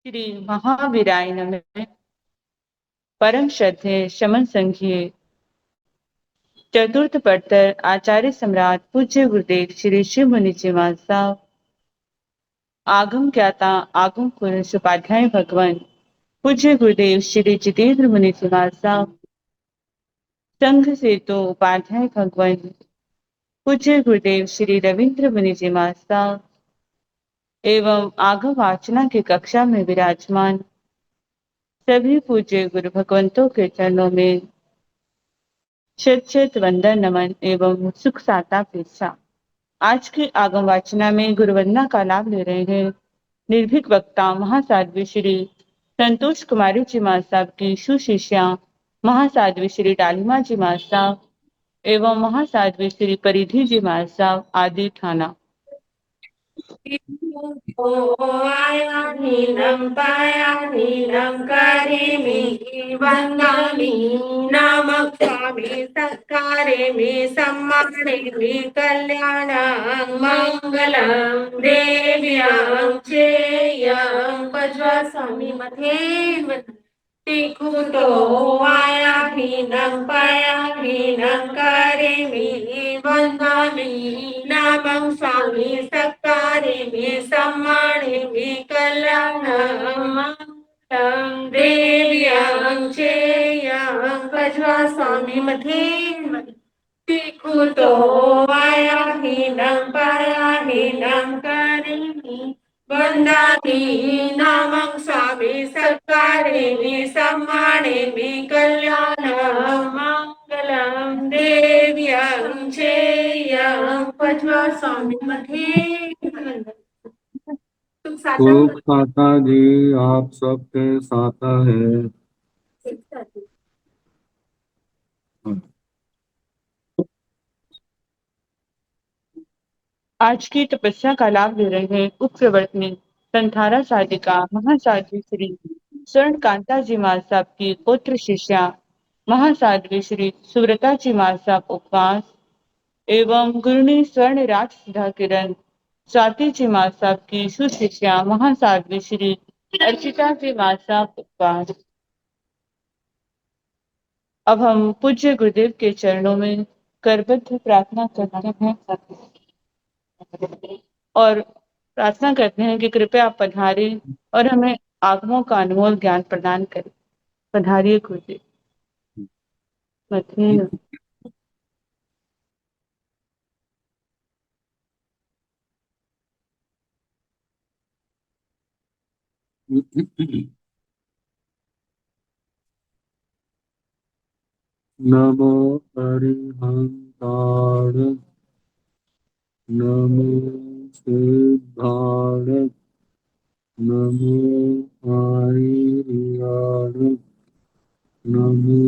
श्री महावीराय नमः। परम श्रद्धेय शमन संघीय चतुर्थ पढ़कर आचार्य सम्राट पूज्य गुरुदेव श्री शिव मुनि जी महाराज आगम ज्ञाता आगम पुरुष उपाध्याय भगवान पूज्य गुरुदेव श्री जितेंद्र मुनि जी महाराज संघ से तो उपाध्याय भगवान पूज्य गुरुदेव श्री रविंद्र मुनि जी महाराज एवं आगम वाचना की कक्षा में विराजमान सभी पूज्य गुरु भगवंतों के चरणों में शत शत वंदन नमन एवं सुख साता पेशा। आज की आगम वाचना में गुरुवंदना का लाभ ले रहे हैं निर्भीक वक्ता महासाध्वी श्री संतोष कुमारी जी महाराज साहब की सुशिष्या महासाध्वी श्री डालिमा जी महाराज साहब एवं महासाध्वी श्री परिधि जी महाराज साहब आदि ठाना। नीलम पाया नीलम करेमि वंदामि नमः स्वामी सत्कारेमि सम्मानेमि कल्याणं मंगलं देव्यं चेयं वज्रस्वामी मथे कुतो आया हीनं पाया हीनं करेमि वंदामि नमः स्वामी सत्कारेमि सम्मानेमि कल्याणं देव्यं चेयं वज्रस्वामी मथे कुतो आया हीनं पाया हीनं करेमि वंदामि नमः स्वामी सत्कारेमि सम्मानेमि कल्याणं मंगलं देव्यं चेयं पद्मा स्वामी मथे सुख साता जी आप सबके साता है। आज की तपस्या का लाभ ले रहे हैं उपप्रवर्तनी संथारा साधिका महासाध्वी श्री स्वर्ण कांता जी महाराज साहब की पुत्र शिष्या महासाध्वी श्री सुव्रता जी महाराज साहब उपवास एवं गुरुनी स्वर्ण राज सुधा किरण स्वाति जी महाराज साहब की सुशिष्या महासाध्वी श्री अर्चिता जी महाराज साहब उपवास। अब हम पूज्य गुरुदेव के चरणों में करबद्ध प्रार्थना करते हैं और प्रार्थना करते हैं कि कृपया आप पधारें और हमें आगमों का अनमोल ज्ञान प्रदान करें। पधारिए गुरुदेव। मथे नमो अरिहंताण नमो सिद्धाण नमो आयर्याण नमो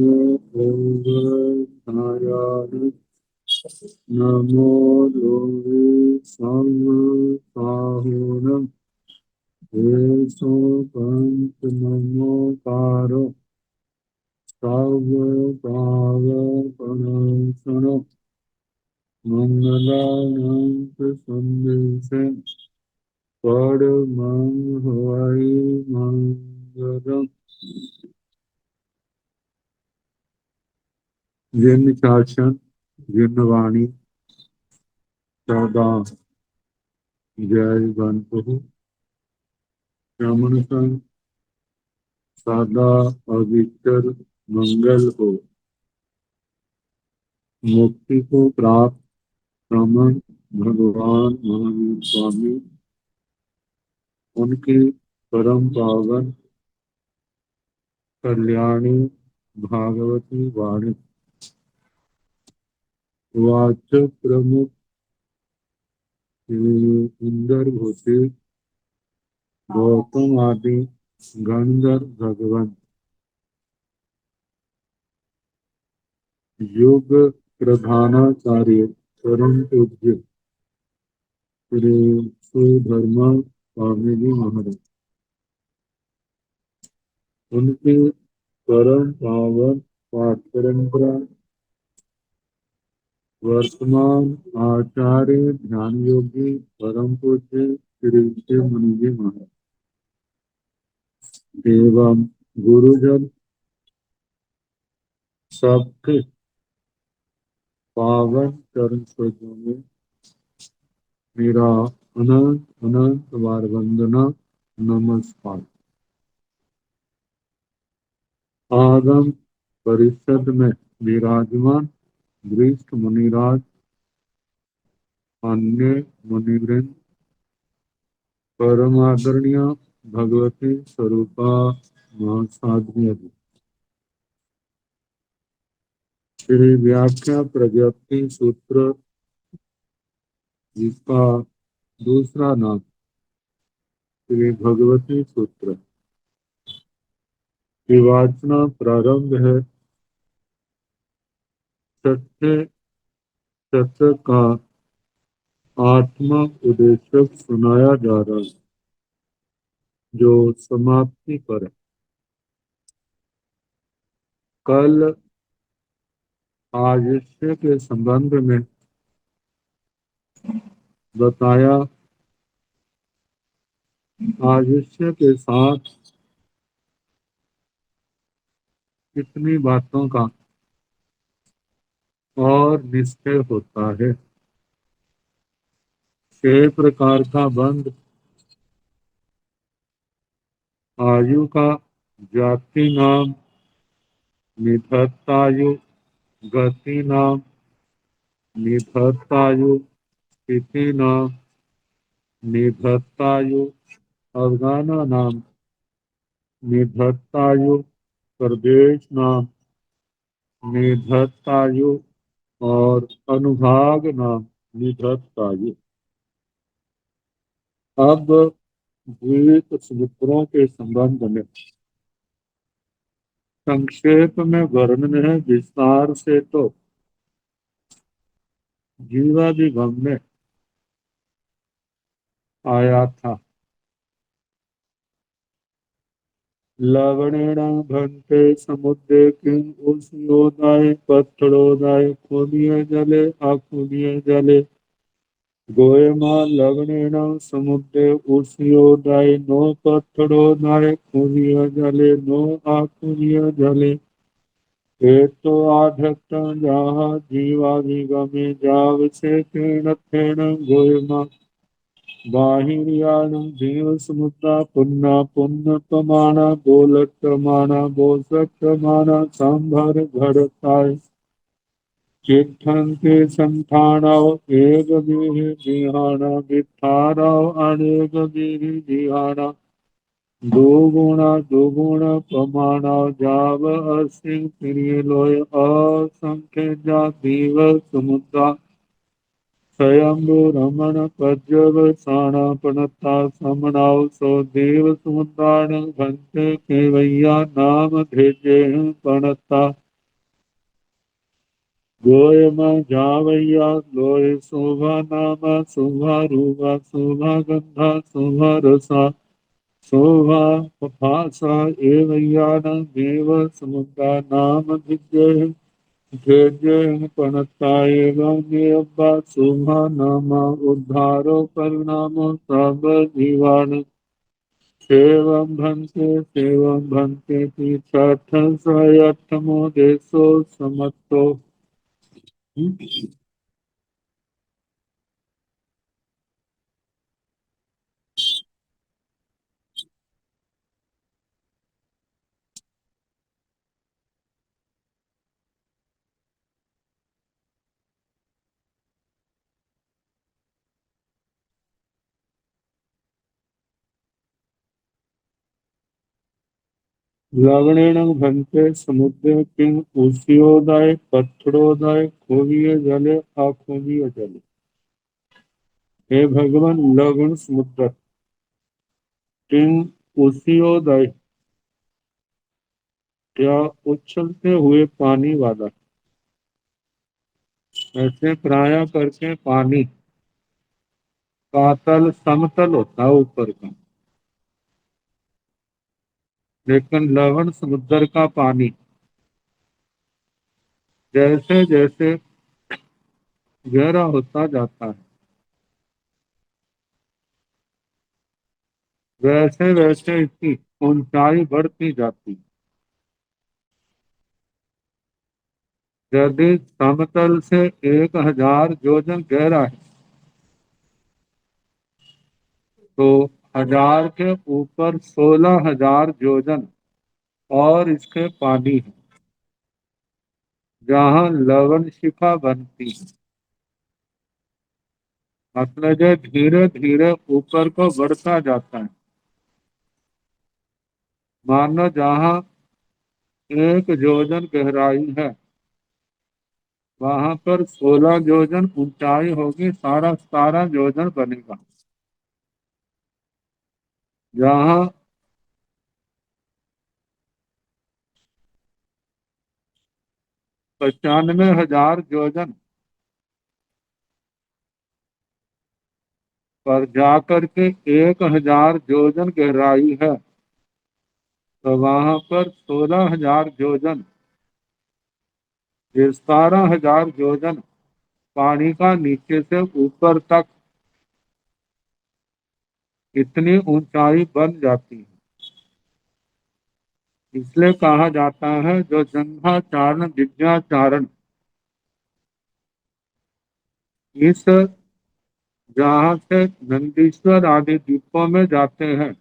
ओगधायाण नमो लोके संसाहुन एसो पंच नमोकारो सर्वपावपनाशन मंगलानाथ संदेशे परमं हवै मंगलम्। जिन शासन जिन वाणी सदा जय गणपति श्रमण संग सदा अविचर मंगल हो। मुक्ति को प्राप्त श्रमण भगवान महावीर स्वामी उनकी परम पावन कल्याणी भागवती वाणी वाचक प्रमुख इंदर घोषे गौतम आदि गंधर भगवान युग प्रधानाचार्य परम पूज्य श्री सुधर्मा स्वामी जी महाराज उनकी परम पावन पाठ परंपरा वर्तमान आचार्य ध्यान योगी परम पूज्य श्री शिव मुनि जी महाराज एवं गुरुजन सबके पावन चरण सरोजों में मेरा अनंत अनंत बार वंदना नमस्कार। आगम परिषद में विराजमान वरिष्ठ मुनिराज, अन्य मुनिवृंद, परम आदरणीय भगवती स्वरूपा महासाध्वी जी, श्री व्याख्या प्रज्ञप्ति सूत्र जिसका दूसरा नाम श्री भगवती सूत्र की वाचना प्रारंभ है। सत्य सत्य का आत्मा उद्देश्य सुनाया जा रहा है जो समाप्ति पर है। कल आयुष्य के संबंध में बताया, आयुष्य के साथ कितनी बातों का और निश्चय होता है। 6 प्रकार का बंध आयु का जाति नाम, निधत्तायु, गति नाम, निधत्तायु, स्थिति नाम, निधत्तायु, अवगाना नाम, निधत्तायु, प्रदेश नाम, निधत्तायु और अनुभाग नाम निधत्तायु। अब द्वीप सूत्रों के संबंध में संक्षेप में वर्णन है, विस्तार से तो जीवादिगम में आया था। लवणेन भंते समुद्रे किं उष्णोदय पत्थरोदय खूनिये जले अखूनिये जले गोयमा लवणेन समुद्रे उष्णोदय नो पत्थरोदय खूनिये जले नो अखूनिये जले हेतो आधत्त जहाँ जीवादिगमे जावसे तेन तेन गोयमा बाहिर्यानं जीव समुद्रा पुन्ना पुन्न प्रमाणा बोलत प्रमाणा बोसत प्रमाणा संभर घड़ताय चित्थंके संठानाव एक बीहि जिहाना वित्थाराव अनेक बीहि जिहाना दुगुण प्रमाणा जाव असिंह प्रिय लोय असंख्य जातीव समुद्रा स्वयंभू रमण पज्जव साणापनता समनाव सो देव समुद्रान भंते केवैया नाम भेजे पणता गोयम जावैया लोय शोभा नामा शोभा रूपा शोभा गंधा शोभा रसा शोभा पपासा एवैयान देव समुद्रा नाम विजय भेजे पणता एवं नियब्बा शोभा नामा उद्धारो परिणामो सब जीवान सेवं भंते तीर्थ सयठमो देशो समत्तो। लवणेन भंते समुद्रे किं उष्योदय पत्थरोदय खोविये जले अखोविये जले। हे भगवान, लवण समुद्र किं उष्योदय क्या उछलते हुए पानी वाला, ऐसे प्राय करके पानी का तल समतल होता है ऊपर का, लेकिन लवण समुद्र का पानी जैसे जैसे गहरा होता जाता है वैसे वैसे इसकी ऊंचाई बढ़ती जाती है। यदि समतल से 1,000 योजन गहरा है तो 1,000 के ऊपर 16,000 योजन और इसके पानी है जहाँ लवण शिखा बनती है। मतलब ये धीरे धीरे ऊपर को बढ़ता जाता है। मानो जहाँ 1 योजन गहराई है वहां पर 16 योजन ऊंचाई होगी, सारा 17 योजन बनेगा। जहाँ 95,000 योजन पर जाकर के 1,000 योजन गहराई है तो वहां पर 16,000 योजन, ये 17,000 योजन पानी का नीचे से ऊपर तक इतनी ऊंचाई बन जाती है। इसलिए कहा जाता है जो जंघाचारण विद्याचारण, इस जहां से नंदीश्वर आदि द्वीपों में जाते हैं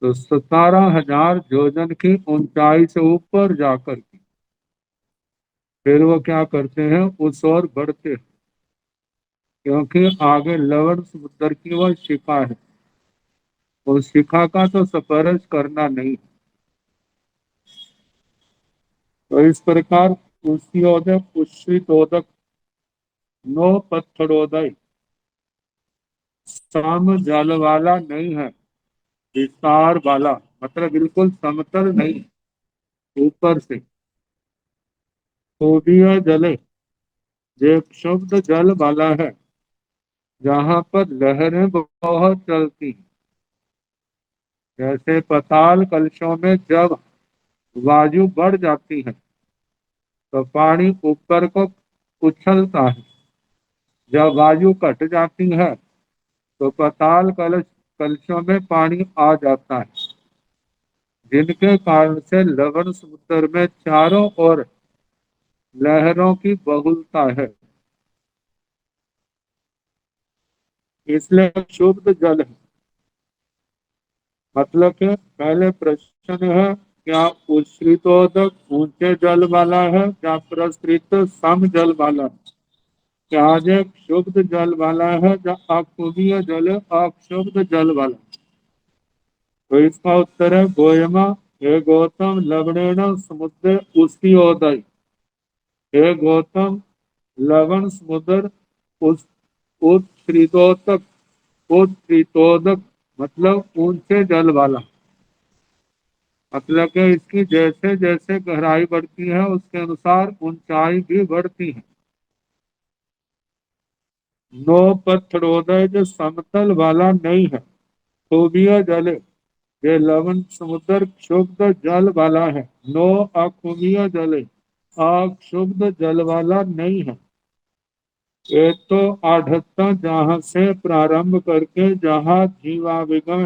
तो 17,000 योजन की ऊंचाई से ऊपर जाकर के फिर वो क्या करते हैं, उस ओर बढ़ते हैं, क्योंकि आगे लवण समुद्र की वह शिखा है। उस शिखा का तो स्पर्श करना नहीं। तो इस प्रकार पुष्योदय पुष्पितोदक नो पत्थरोदय सम जल वाला नहीं है, विस्तार वाला, मतलब बिल्कुल समतल नहीं, ऊपर से। खूबिया जले ये शुद्ध जल वाला है जहाँ पर लहरें बहुत चलती हैं। जैसे पाताल कलशों में जब वायु बढ़ जाती है तो पानी ऊपर को उछलता है। जब वायु घट जाती है तो पाताल कलशों में पानी आ जाता है, जिनके कारण से लवण समुद्र में चारों ओर लहरों की बहुलता है। इसलिए शुद्ध जल है। मतलब कि पहले प्रश्न है, क्या उच्छ्रितोदक ऊंचे जल वाला है, क्या प्रसृत सम जल वाला है, क्या ये शुद्ध जल वाला है या अक्षुभीय जल अक्षुब्ध जल वाला है? तो इसका उत्तर है गोयमा हे गौतम लवणेन समुद्र उष्णोदय। हे गौतम लवण समुद्र उस उत्तरीतोदक, उत्तरीतोदक मतलब ऊंचे जल वाला। मतलब कि इसकी जैसे जैसे गहराई बढ़ती है उसके अनुसार ऊंचाई भी बढ़ती है। नो पत्थरोदय जो समतल वाला नहीं है, खूबिया जल, ये लवण समुद्र शुद्ध जल वाला है। नो अखुबिया जल, अक्षुब्ध जल वाला नहीं है। ये तो आढ़ता जहां से प्रारंभ करके जहां जीवाभिगम,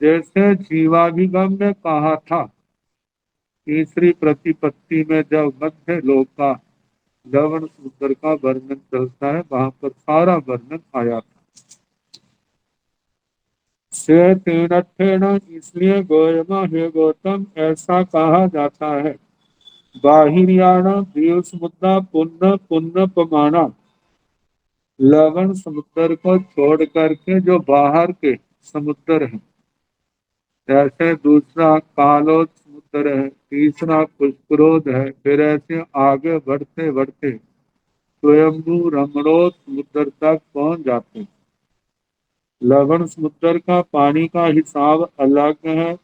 जैसे जीवाभिगम में कहा था, तीसरी प्रतिपत्ति में जब मध्य लोक का लवण समुद्र का वर्णन चलता है वहां पर सारा वर्णन आया था। से तीन इसलिए गोयमा हे गौतम ऐसा कहा जाता है। बाहिरियाना दीव समुद्र पुण्य पुण्य पमाना, लवण समुद्र को छोड़ करके जो बाहर के समुद्र हैं, जैसे दूसरा कालोद समुद्र है, तीसरा पुष्करोध है, फिर ऐसे आगे बढ़ते बढ़ते स्वयंभू रमणोद समुद्र तक पहुंच जाते हैं। लवण समुद्र का पानी का हिसाब अलग है,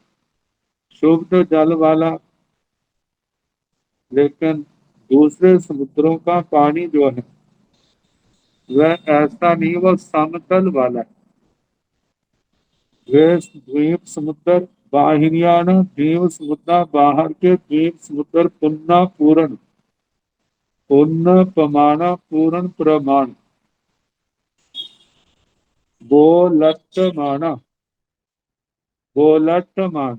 शुद्ध जल वाला, लेकिन दूसरे समुद्रों का पानी जो है वह ऐसा नहीं, वह समतल वाला है। वे द्वीप समुद्र बाहिरियान द्वीप समुद्र, बाहर के द्वीप समुद्र पुन्ना पूर्ण, पुण्य प्रमाण पूर्ण प्रमाण, वो लट्ट माना गोलटमान,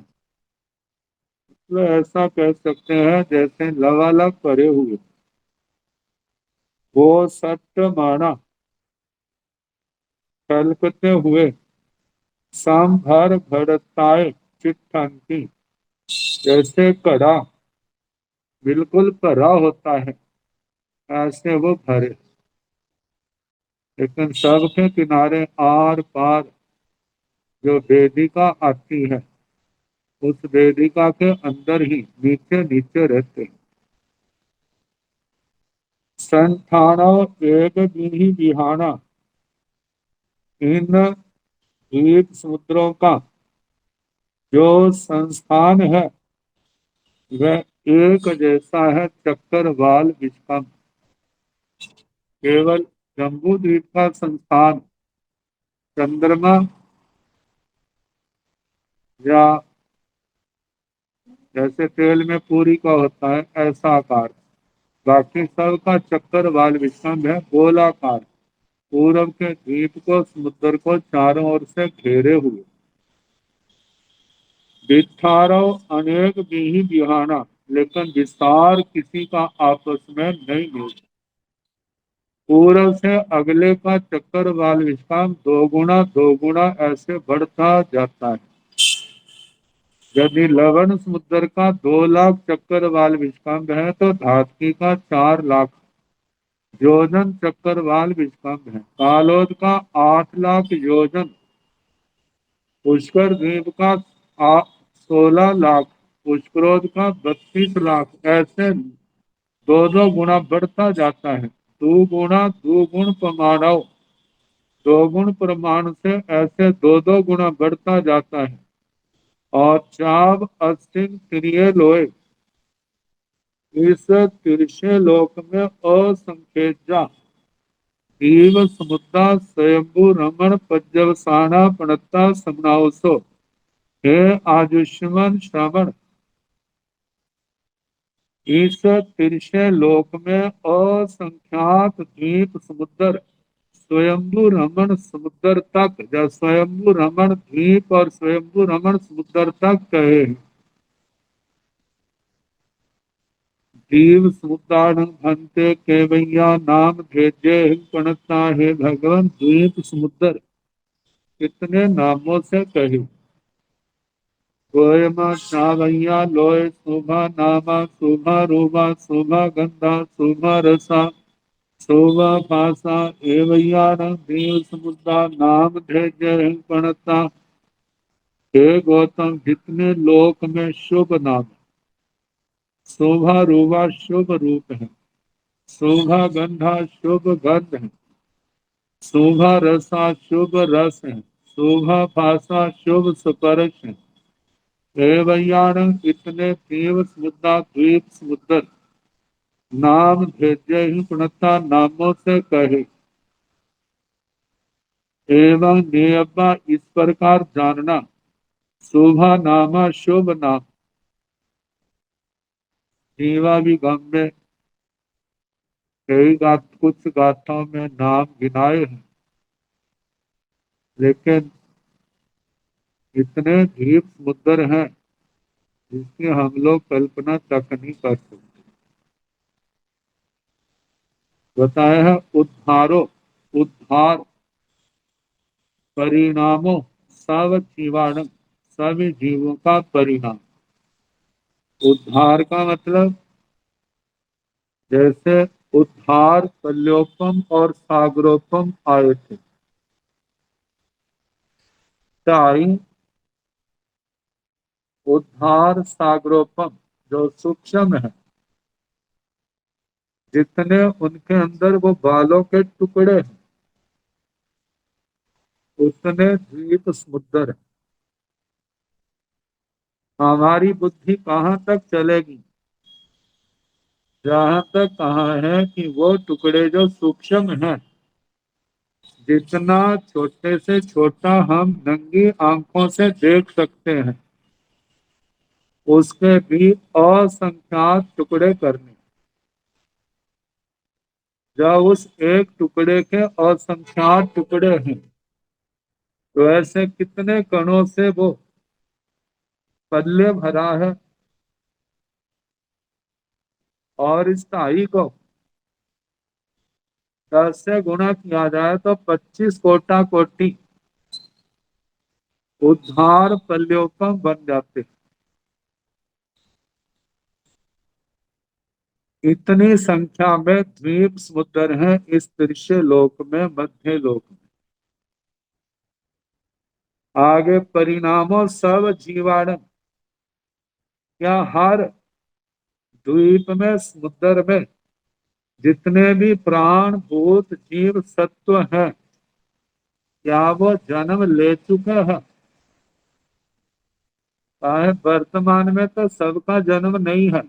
तो ऐसा कह सकते हैं जैसे लवालक करे हुए। वो सट माना, छलकते हुए। सांभर भरताए चिट्ठांकी, जैसे कड़ा बिल्कुल कड़ा होता है ऐसे वो भरे, लेकिन सबके किनारे आर पार जो वेदिका आती है, उस वेदिका के अंदर ही नीचे नीचे रहते हैं। संठाणव एक भी बिहाना, इन द्वीप समुद्रों का जो संस्थान है वह एक जैसा है चक्करवाल विश्वम। केवल जम्बू द्वीप का संस्थान चंद्रमा या जैसे तेल में पूरी का होता है ऐसा आकार, बाकी सब का चक्करवाल विश्वम है गोलाकार, पूरब के द्वीप को समुद्र को चारों ओर से घेरे हुए। विस्तारो अनेक भी बिहाना, लेकिन विस्तार किसी का आपस में नहीं मिलता। पूर्व से अगले का चक्करवाल विस्तार दो गुना ऐसे बढ़ता जाता है। यदि लवण समुद्र का 2 लाख चक्करवाल विस्तार है तो धातकी का 4 लाख योजन चक्करवाल विस्तार है। कालोद का 8 लाख योजन, पुष्कर द्वीप का 16 लाख, पुष्करोध का 32 लाख, ऐसे दो गुना बढ़ता जाता है। दो गुणा दो गुण प्रमाणव, 2 गुण प्रमाण से ऐसे दो गुना बढ़ता जाता है। और चाव अस्तिन प्रिय लोय, इस तिरछे लोक में असंख्यजा जीव समुद्रा स्वयंभू रमण पज्जवसाना पणता समनावसो, हे आयुष्मान श्रवण, इस तिरछे लोक में असंख्यात द्वीप समुद्र स्वयंभू रमण समुद्र तक, या स्वयंभू रमण द्वीप और स्वयंभू रमण समुद्र तक कहे हैं। जीव समुद्रान भंते केवैया नाम भेजे पणता, है भगवान द्वीप समुद्र कितने नामों से कहे। गोयमा श्रावैया लोय शोभा नामा, शोभा रूपा, शोभा गंधा, शोभा रसा, शोभा भाषा, एवैया देव समुद्रा नाम धेर्य पणता। हे गौतम, जितने लोक में शुभ नाम, शोभा रूपा शुभ रूप है, शोभा गंधा शुभ गंध है, शोभा रसा शुभ रस है, शोभा भाषा शुभ स्पर्श है। एवं इतने देव समुद्रा द्वीप समुद्र नाम भेद्य ही पुणता नामों से कहे। एवं नियमा इस प्रकार जानना, शोभा नामा शुभ नाम। जीवा भी गम में कई कुछ गाथाओं में नाम गिनाए हैं, लेकिन इतने द्वीप समुद्र हैं जिसकी हम लोग कल्पना तक नहीं कर सकते। बताया है उद्धारो, उद्धार परिणामों, सब जीवाणु, सभी जीवों का परिणाम। उद्धार का मतलब जैसे उद्धार कल्योपम और सागरोपम आए थे, ताई उद्धार सागरोपम जो सूक्ष्म है, जितने उनके अंदर वो बालों के टुकड़े हैं उतने द्वीप समुद्र है। हमारी बुद्धि कहाँ तक चलेगी, जहाँ तक कहा है कि वो टुकड़े जो सूक्ष्म हैं, जितना छोटे से छोटा हम नंगी आंखों से देख सकते हैं, उसके भी असंख्यात टुकड़े करने। जब उस एक टुकड़े के असंख्यात टुकड़े हैं, तो ऐसे कितने कणों से वो पल्ले भरा है, और इस ढाई को 10 से गुणा किया जाए तो 25 कोटा कोटि उद्धार पल्योपम बन जाते हैं। इतनी संख्या में द्वीप समुद्र हैं इस दृश्य लोक में, मध्य लोक में। आगे परिणामों सब जीवाणु, क्या हर द्वीप में, समुद्र में जितने भी प्राण भूत जीव सत्व हैं, क्या वो जन्म ले चुके हैं? वर्तमान में तो सबका जन्म नहीं है,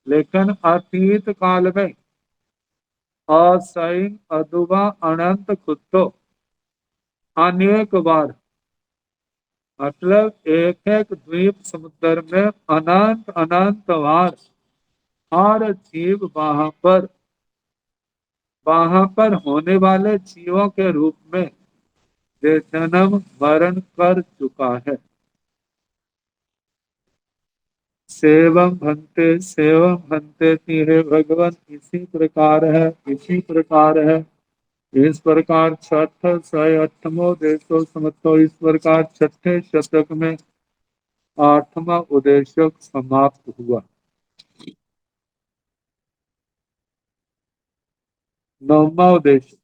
लेकिन अतीत काल में असैन अदुबा अनंत कुत्तो अनेक बार, मतलब एक एक द्वीप समुद्र में अनंत अनंत बार हर जीव वहां पर होने वाले जीवों के रूप में वे जन्म मरण कर चुका है। सेवम भंते तीरे भगवान, इसी प्रकार है, इसी प्रकार है। इस प्रकार छठ 108वां देशो समतो, इस प्रकार छठे शतक में 8वां उद्देश्य समाप्त हुआ। 9वां उद्देश्य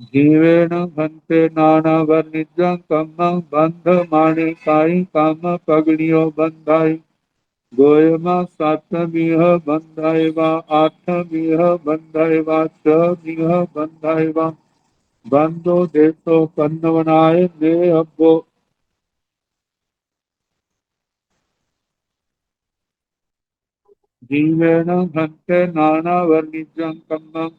जीवेन भंते नाना वर्णिजं कम्मं बंध माणिकाई काम पगड़ियो बंधाई गोयमा सातमिह बंधाई वा आठमिह बंधाई वा छमिह बंधाई वा बंधो देशो पन्नवनाय ने अब्बो। जीवेन भंते नाना वर्णिजं कम्मं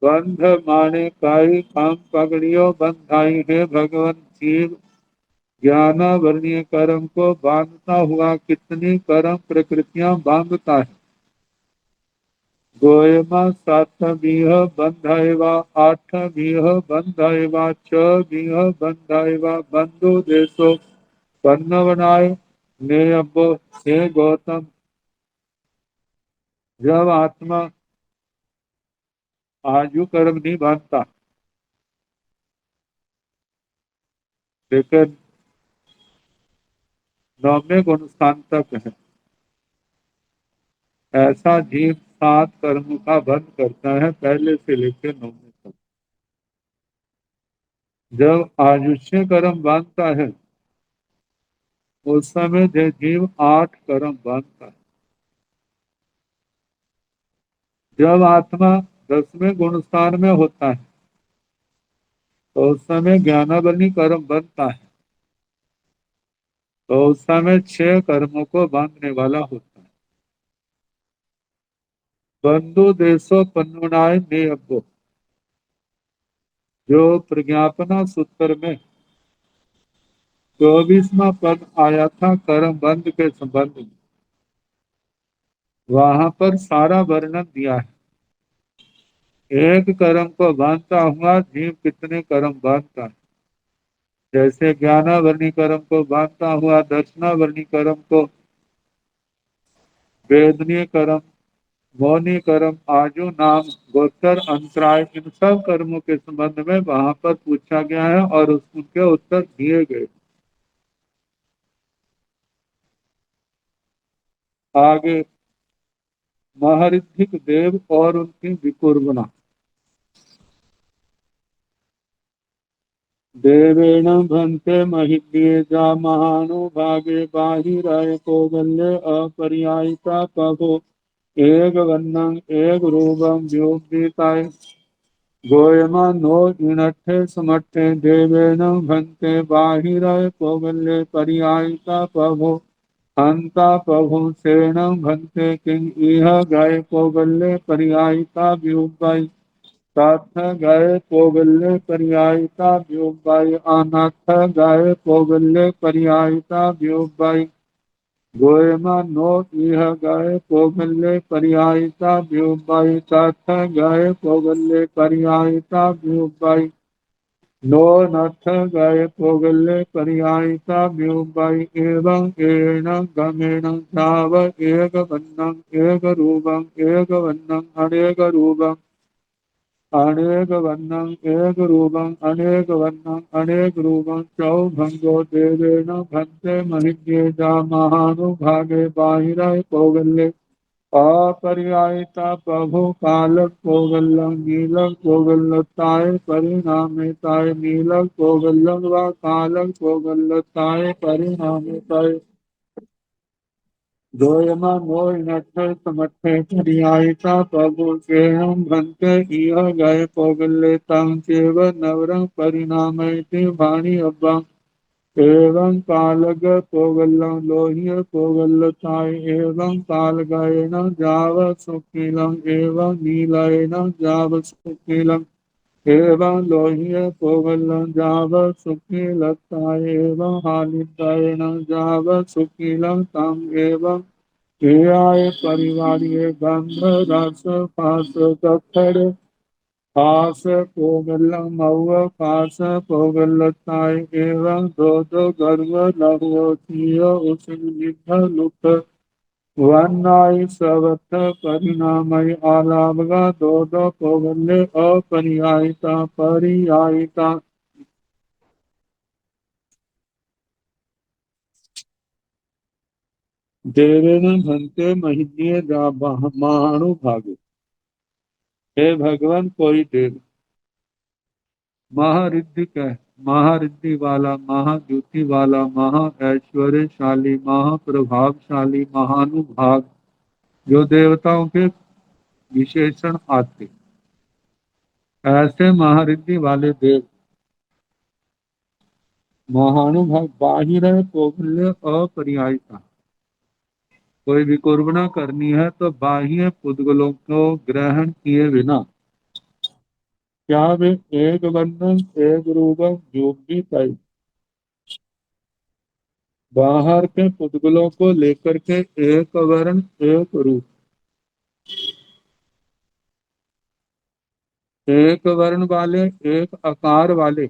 बंध माने काई काम पगड़ियों बंधाई है। भगवान जीव ज्ञाना वर्णीय कर्म को बांधता हुआ कितनी कर्म प्रकृतियां बांधता है। गोयमा 7 बंधाएवा 8 बंधाएवा 6 बंधाएवा बंधु देशो पन्नवनाय ने अब्बो। हे गौतम, जब आत्मा आयु कर्म नहीं बांधता, लेकिन 9वें गुण स्थान तक है, ऐसा जीव 7 कर्म का बंध करता है, पहले से लेकर 9वें तक। जब आयुष्य कर्म बांधता है उस समय जीव 8 कर्म बांधता है। जब आत्मा 10वें गुण स्थान में होता है तो उस समय ज्ञानावली कर्म बनता है, तो उस समय 6 कर्मों को बांधने वाला होता है। बंधु देशो पन्नुनाय ने अब्बो, जो प्रज्ञापना सूत्र में 24वां पद आया था कर्म बंध के संबंध में, वहां पर सारा वर्णन दिया है। एक कर्म को बांधता हुआ जीव कितने कर्म बांधता है। जैसे ज्ञानावरणी कर्म को बांधता हुआ दर्शनावरणी कर्म को, वेदनीय कर्म, मौनी कर्म, आजू नाम, गोचर, अंतराय, इन सब कर्मों के संबंध में वहां पर पूछा गया है और उनके उत्तर दिए गए। आगे महर्षिक देव और उनकी विकुर्बना। देवेण भन्ते महिद्ये जा महानुभागे बाहिराय कोवल्य अपर्यायिता पभो एक वन्नं एक रूपं व्योमृताय गोयमा नो इणठे समठे देवेण भन्ते बाहिराय कोवल्य पर्यायिता पभो हंता प्रभु शरणं भन्ते किं इह गाय कोवल्य पर्यायिता व्योमवाय ताथ गाय कोवल्य पर्यायिता व्योमवाय अनाथ गाय कोवल्य पर्यायिता व्योमवाय गोयमा नो इह गाय कोवल्य पर्यायिता व्योमवाय ताथ गाय कोवल्य पर्यायिता व्योमवाय नो नथ गए पोगले पर्यायिता व्युपाई एवं एण गमेण धाव एक वन्नम एक रूपम एक वन्नम अनेक रूपम अनेक वन्नम एक रूपम अनेक वन्नम अनेक रूपम चौभंगो देवेन भद्रे महिज्ञेजा महानुभागे बाहिर पोगले अपर्यायिता प्रभु कालक कोगल्लम नीलक कोगल्लताय परिणामिताय नीलक कोगल्लम व कालक कोगल्लताय परिणामिताय दोयमा नोय नट्ठे समट्ठे पर्यायिता प्रभु केहम भंते इह गए कोगल्ले तंग चेव नवरं परिणामयति भाणी अब्बा एवं कालग पोगल्लं लोह्य पोगल्लताय एवं कालगायन जाव सुकीलम एवं नीलायन जाव सुकीलम एवं लोह्य पोगल्लं जाव सुकीलताय एवं हालिदायन जाव सुकीलम तम एवं एआय परिवार्य गंध रस फास कखड़ पास पोगल्लम मऊव पास पोगल्लताय एवं दो दो गर्भ लघु चीय उसिन निध लुक वन्नाय सवथ परिणामय आलावगा दो दो पोगल्ले अपरियायिता परियायिता देवेन भंते महिज्ञे महाणु भागे। हे भगवान कोई देव महारिद्धि कह महारिद्धि वाला महाद्युति वाला महा ऐश्वर्यशाली महाप्रभावशाली महानुभाग जो देवताओं के विशेषण आते ऐसे महारिद्धि वाले देव महानुभाग बाहिर कौशल्य अपरियायिता कोई विकुर्बना करनी है तो बाह्य पुद्गलों को ग्रहण किए बिना क्या वे एक वर्णन एक रूपम योग भी पाई बाहर के पुद्गलों को लेकर के एक वर्ण एक रूप एक वर्ण वाले एक आकार वाले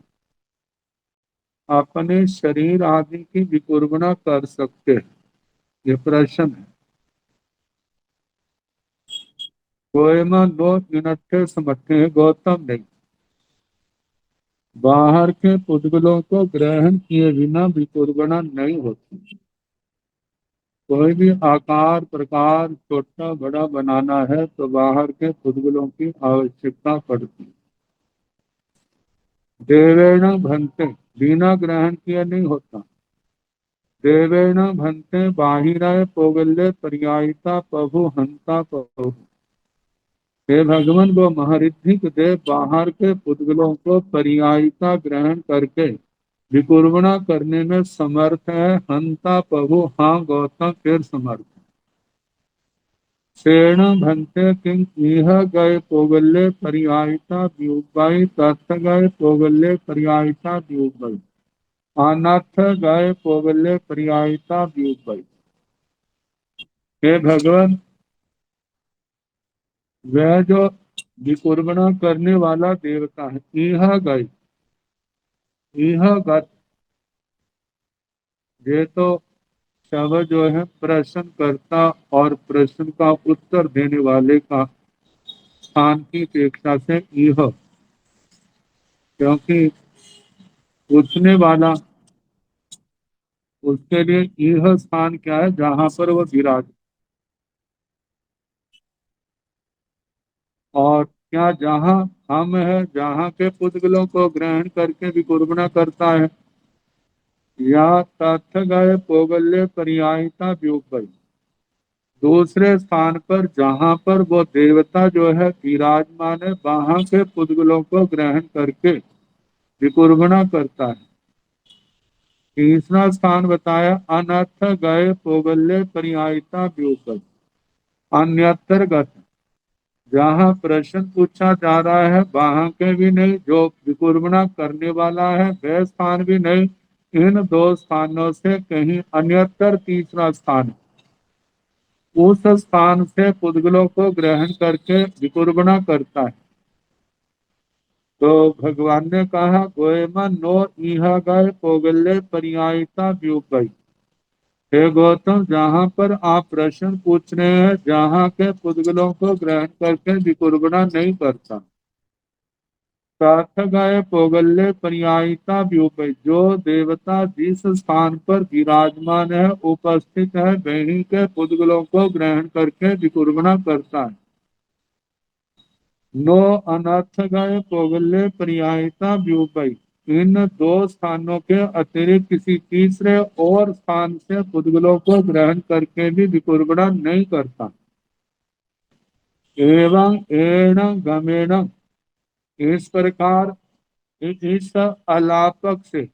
अपने शरीर आदि की विकुर्बना कर सकते हैं ये प्रश्न है कोयमा दो इनट्ठे समट्ठे गौतम नहीं बाहर के पुद्गलों को ग्रहण किए बिना विकुर्बना नहीं होती कोई भी आकार प्रकार छोटा बड़ा बनाना है तो बाहर के पुद्गलों की आवश्यकता पड़ती है देवेण भंते बिना ग्रहण किए नहीं होता देवेण भंते बाहिराय पोगल्य पर्यायिता प्रभु हंता प्रभु हे भगवान वो महारिद्धिक देव बाहर के पुद्गलों को पर्यायिता ग्रहण करके विकुर्बना करने में समर्थ है हंता प्रभु हाँ गौतम फिर समर्थ शेण भंते किं इह गए पोगल्ले पर्यायिता व्युपाई तथ गए पोगल्ले पर्यायिता व्युपाई अनथ गए पोगल्ले पर्यायिता व्युपाई हे भगवान वह जो विकुर्बना करने वाला देवता है इह गए इह गत ये तो शब्द जो है प्रश्नकर्ता और प्रश्न का उत्तर देने वाले का स्थान की अपेक्षा से यह क्योंकि पूछने वाला उसके लिए यह स्थान क्या है जहां पर वह विराज और क्या जहां हम है जहां के पुद्गलों को ग्रहण करके विकुर्बना करता है या तथ गए पोगल्य पर्यायिता व्युपय दूसरे स्थान पर जहां पर वो देवता जो है विराजमान है वहां के पुद्गलों को ग्रहण करके विकुर्बना करता है तीसरा स्थान बताया अनर्थ गए पोगल्य पर्यायिता व्युपय अन्यत्र गत जहाँ प्रश्न पूछा जा रहा है वहां के भी नहीं जो विकुर्बना करने वाला है वह स्थान भी नहीं इन दो स्थानों से कहीं अन्यत्र तीसरा स्थान उस स्थान से पुद्गलों को ग्रहण करके विकुर्बना करता है तो भगवान ने कहा गोयमा नो इह गए पोगल्ले परियायता व्यूपई। हे गौतम, जहाँ पर आप प्रश्न पूछ रहे हैं, जहाँ के पुद्गलों को ग्रहण करके विकुर्बणा नहीं करता, साथ गए पोगल्ले पर्यायता व्यूपई, जो देवता जिस स्थान पर विराजमान है, उपस्थित है, वहीं के पुद्गलों को ग्रहण करके विकुर्बणा करता है। नो अनर्थ गए पोगल्ले पर्यायता व्यूपई, इन दो स्थानों के अतिरिक्त किसी तीसरे और स्थान से पुद्गलों को ग्रहण करके भी विकुर्बणा नहीं करता। एवं एण गमेण, इस प्रकार इस अलापक से,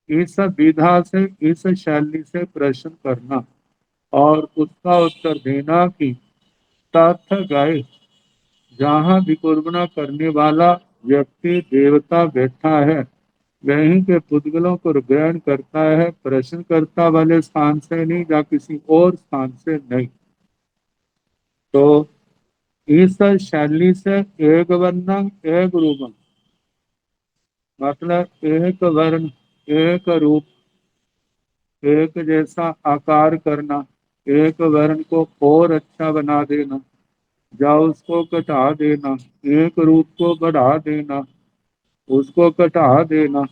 इस विधा से, इस शैली से प्रश्न करना और उसका उत्तर देना कि तथ गए, जहाँ विकुर्बणा करने वाला व्यक्ति देवता बैठा है, वहीं के पुद्गलों को ग्रहण करता है, प्रश्न करता वाले स्थान से नहीं, या किसी और स्थान से नहीं। तो इस शैली से एक वर्णम एक रूपम, मतलब एक वर्ण एक रूप, एक जैसा आकार करना, एक वर्ण को और अच्छा बना देना, या उसको घटा देना, एक रूप को बढ़ा देना, उसको घटा देना,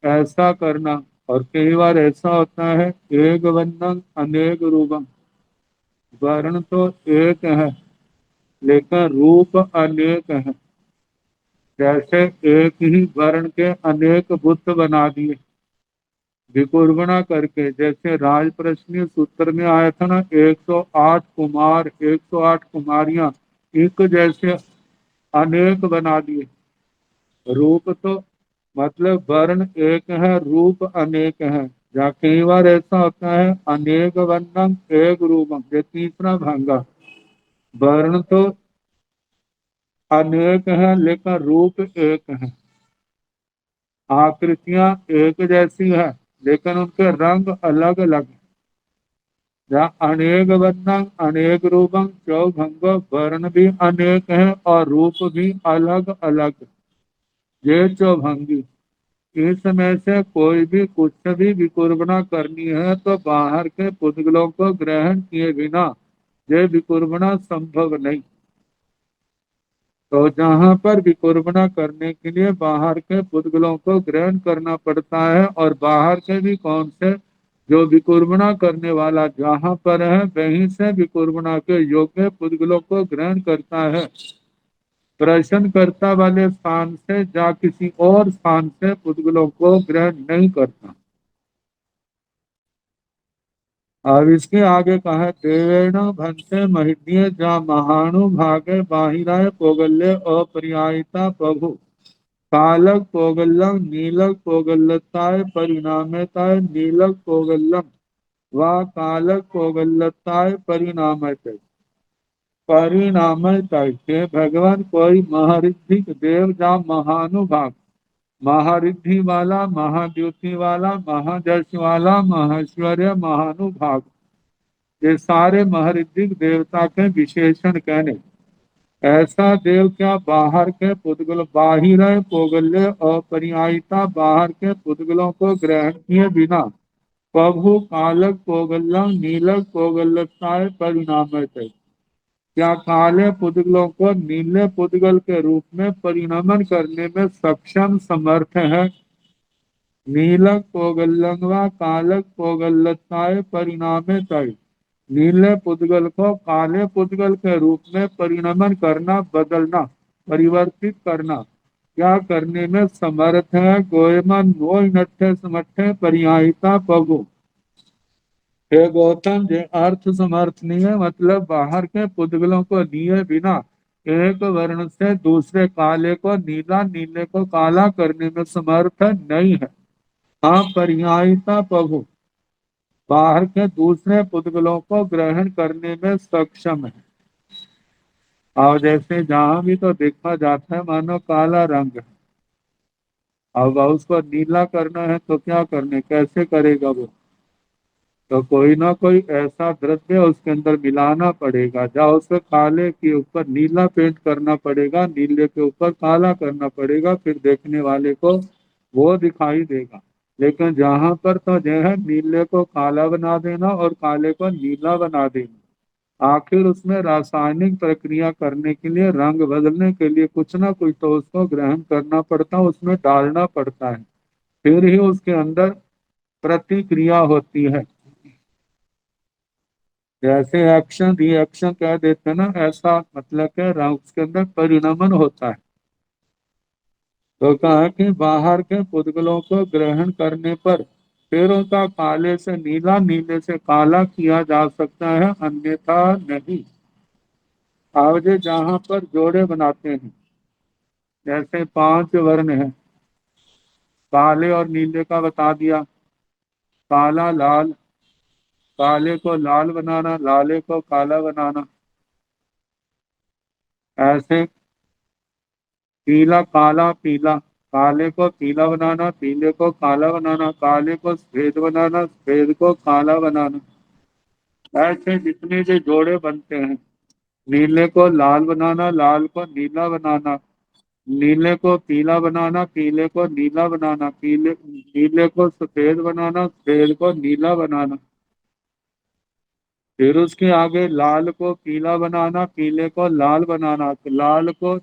ऐसा करना। और कई बार ऐसा होता है एक वर्णम अनेक रूपम, वर्ण तो एक है लेकिन रूप अनेक है। जैसे एक ही वर्ण के अनेक बुद्ध बना दिए विकुर्बणा करके, जैसे राज प्रश्न सूत्र में आया था ना, 108 कुमार 108 कुमारियां एक जैसे अनेक बना दिए। रूप तो मतलब वर्ण एक है, रूप अनेक है। या कई बार ऐसा होता है अनेक वर्णम एक रूपम, ये तीसरा भांगा, वर्ण तो अनेक है लेकिन रूप एक है, आकृतियां एक जैसी है लेकिन उनके रंग अलग अलग हैं। या अनेक वर्णम अनेक रूपम, चौभंग, वर्ण भी अनेक है और रूप भी अलग अलग, ये चौभंगी। इसमें से कोई भी कुछ भी विकुर्बणा करनी है तो बाहर के पुद्गलों को ग्रहण किए बिना ये विकुर्बणा संभव नहीं। तो जहाँ पर विकुर्बणा करने के लिए बाहर के पुद्गलों को ग्रहण करना पड़ता है, और बाहर के भी कौन से, जो विकुर्बणा करने वाला जहाँ पर है वहीं से विकुर्बणा के योग्य पुद्गलों को ग्रहण करता है, प्रश्न करता वाले स्थान से या किसी और स्थान से पुद्गलों को ग्रहण नहीं करता। अब इसके आगे कहा है देवेण भंते महिद्य जा महाणु भागे बाहिराय पोगल्य अपर्यायता प्रभु, कालक पोगल्लम नीलक पोगल्लताय परिणामताय नीलक पोगल्लम व कालक पोगल्लताय परिणामताय परिणामताय। के भगवान कोई महारिद्धि देव जा महानुभाग, महारिद्धि वाला, महाद्युति वाला, महाजश वाला, महाश्वर्य, महानुभाग, ये सारे महरिद्धिक देवता के विशेषण कहने। ऐसा देव क्या बाहर के पुद्गल बाहिर पोगल्य अपरियायता, बाहर के पुद्गलों को ग्रहण किए बिना प्रभु कालक पोगल्लम नीलक पोगल्लताय परिणाम, क्या काले पुद्गलों को नीले पुद्गल के रूप में परिणमन करने में सक्षम समर्थ है। नीलक पोगल्लंगवा कालक पोगल्लताय परिणामे तय, नीले पुद्गल को काले पुद्गल के रूप में परिणमन करना, बदलना, परिवर्तित करना, क्या करने में समर्थ है। गोयमा नो नठे समठे परियायिता पगु। हे गौतम, जे अर्थ समर्थ नहीं है, मतलब बाहर के पुद्गलों को लिए बिना एक वर्ण से दूसरे काले को नीला, नीले को काला करने में समर्थ नहीं है। हाँ, पर्यायिता प्रभु बाहर के दूसरे पुद्गलों को ग्रहण करने में सक्षम है। और जैसे जहां भी तो देखा जाता है मानो काला रंग है, अब उसको नीला करना है तो क्या करने, कैसे करेगा वो। तो कोई ना कोई ऐसा द्रव्य उसके अंदर मिलाना पड़ेगा, जहाँ उसे काले के ऊपर नीला पेंट करना पड़ेगा, नीले के ऊपर काला करना पड़ेगा, फिर देखने वाले को वो दिखाई देगा। लेकिन जहां पर तो जो है नीले को काला बना देना और काले को नीला बना देना, आखिर उसमें रासायनिक प्रक्रिया करने के लिए, रंग बदलने के लिए कुछ ना कुछ तो उसको ग्रहण करना पड़ता है, उसमें डालना पड़ता है, फिर ही उसके अंदर प्रतिक्रिया होती है। जैसे एक्शन रिएक्शन कह देते हैं ना, ऐसा मतलब कि रंग उसके अंदर परिणमन होता है। तो कहा कि बाहर के पुद्गलों को ग्रहण करने पर फिर उनका काले से नीला, नीले से काला किया जा सकता है, अन्यथा नहीं। अब जो जहाँ पर जोड़े बनाते हैं, जैसे 5 वर्ण है, काले और नीले का बता दिया, काला लाल, काले को लाल बनाना, लाले को काला बनाना, ऐसे पीला काला पीला, काले को पीला बनाना, पीले को काला बनाना, काले को सफेद बनाना, सफेद को काला बनाना, ऐसे जितने भी जोड़े बनते हैं। नीले को लाल बनाना, लाल को नीला बनाना, नीले को पीला बनाना, पीले को नीला बनाना, पीले नीले को सफेद बनाना, सफेद को नीला बनाना, फिर उसके आगे लाल को पीला बनाना, पीले को लाल बनाना, तो लाल को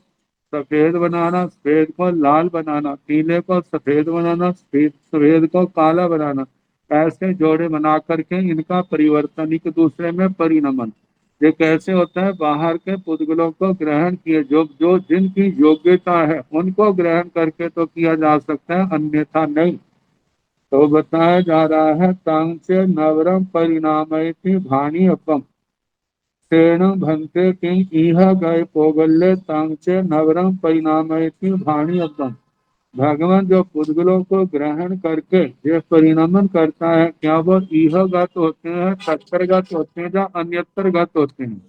सफेद बनाना, सफेद को लाल बनाना, पीले को सफेद बनाना, सफेद सफेद को काला बनाना, ऐसे जोड़े बना करके इनका परिवर्तन, एक दूसरे में परिणमन। ये कैसे होता है? बाहर के पुद्गलों को ग्रहण किए, जो जो जिनकी योग्यता है उनको ग्रहण करके तो किया जा सकता है, अन्यथा नहीं। तो बताया जा रहा है, तांच नवरम परिणामयति भाणी अपम तेन भंते किं इह गए पोगल्य तांचे नवरम परिणामयति भाणी अपम। भगवान जो पुद्गलों को ग्रहण करके ये परिणमन करता है, क्या वो इहगत होते हैं, तत्परगत होते हैं, या अन्यत्रगत होते हैं?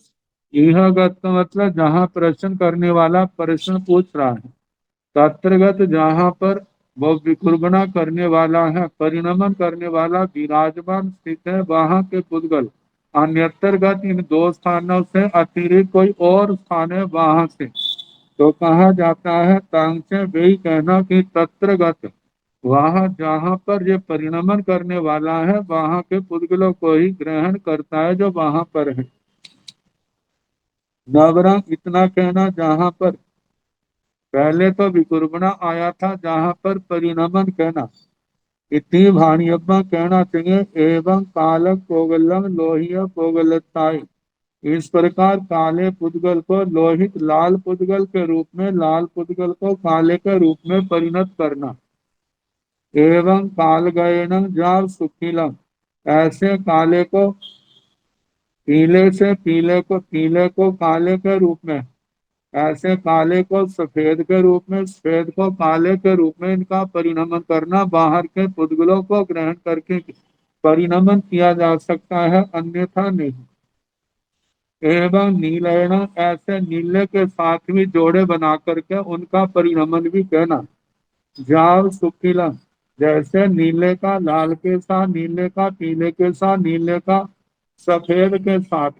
इहगत का मतलब जहाँ प्रश्न करने वाला प्रश्न पूछ रहा है, तत्रगत जहाँ पर वो विकुर्बणा करने वाला है, परिणमन करने वाला विराजमान स्थित है, वहां के पुद्गल। अन्यत्रगत इन दो स्थानों से अतिरिक्त कोई और स्थान है वहां से, तो कहा जाता है तांग से वे कहना कि तत्रगत, वहां जहाँ पर ये परिणमन करने वाला है वहां के पुद्गलों को ही ग्रहण करता है जो वहां पर है। नवरंग इतना कहना जहाँ पर पहले तो विकुर्बणा आया था, जहाँ पर परिणमन कहना, इतनी भाणियम्मा कहना चाहिए, एवं कालक कोगलम लोहिया कोगलताई। इस प्रकार काले पुद्गल को लोहित लाल पुद्गल के रूप में, लाल पुद्गल को काले के रूप में परिणत करना। एवं कालगयनम जाव सुखिलम, ऐसे काले को पीले से पीले को काले के रूप में, ऐसे काले को सफेद के रूप में, सफेद को काले के रूप में इनका परिणमन करना, बाहर के पुद्गलों को ग्रहण करके परिणमन किया जा सकता है, अन्यथा नहीं। एवं नीलयन, ऐसे नीले के साथ भी जोड़े बना करके उनका परिणमन भी कहना। जाव सुखिलम, जैसे नीले का लाल के साथ, नीले का पीले के साथ, नीले का सफेद के साथ।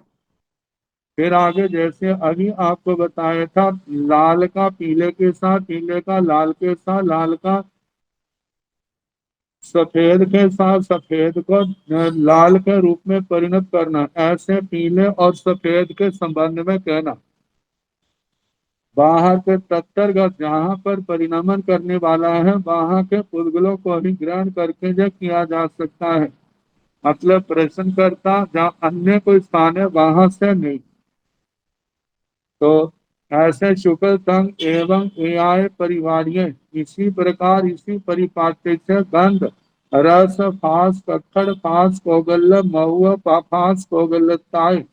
फिर आगे जैसे अभी आपको बताया था, लाल का पीले के साथ, पीले का लाल के साथ, लाल का सफेद के साथ, सफेद को लाल के रूप में परिणत करना, ऐसे पीले और सफेद के संबंध में कहना। बाहर के तत्तरगत जहाँ पर परिणमन करने वाला है वहां के पुद्गलों को ही ग्रहण करके जो किया जा सकता है, मतलब प्रश्न करता जहाँ अन्य कोई स्थान है वहां से नहीं। तो ऐसे शुक्ल तंग एवं एआय परिवार्य, इसी प्रकार इसी परिपाट्य से गंध रस फास कक्खड़ फास कोगल्ल महुआ पाफास कोगल्लताय,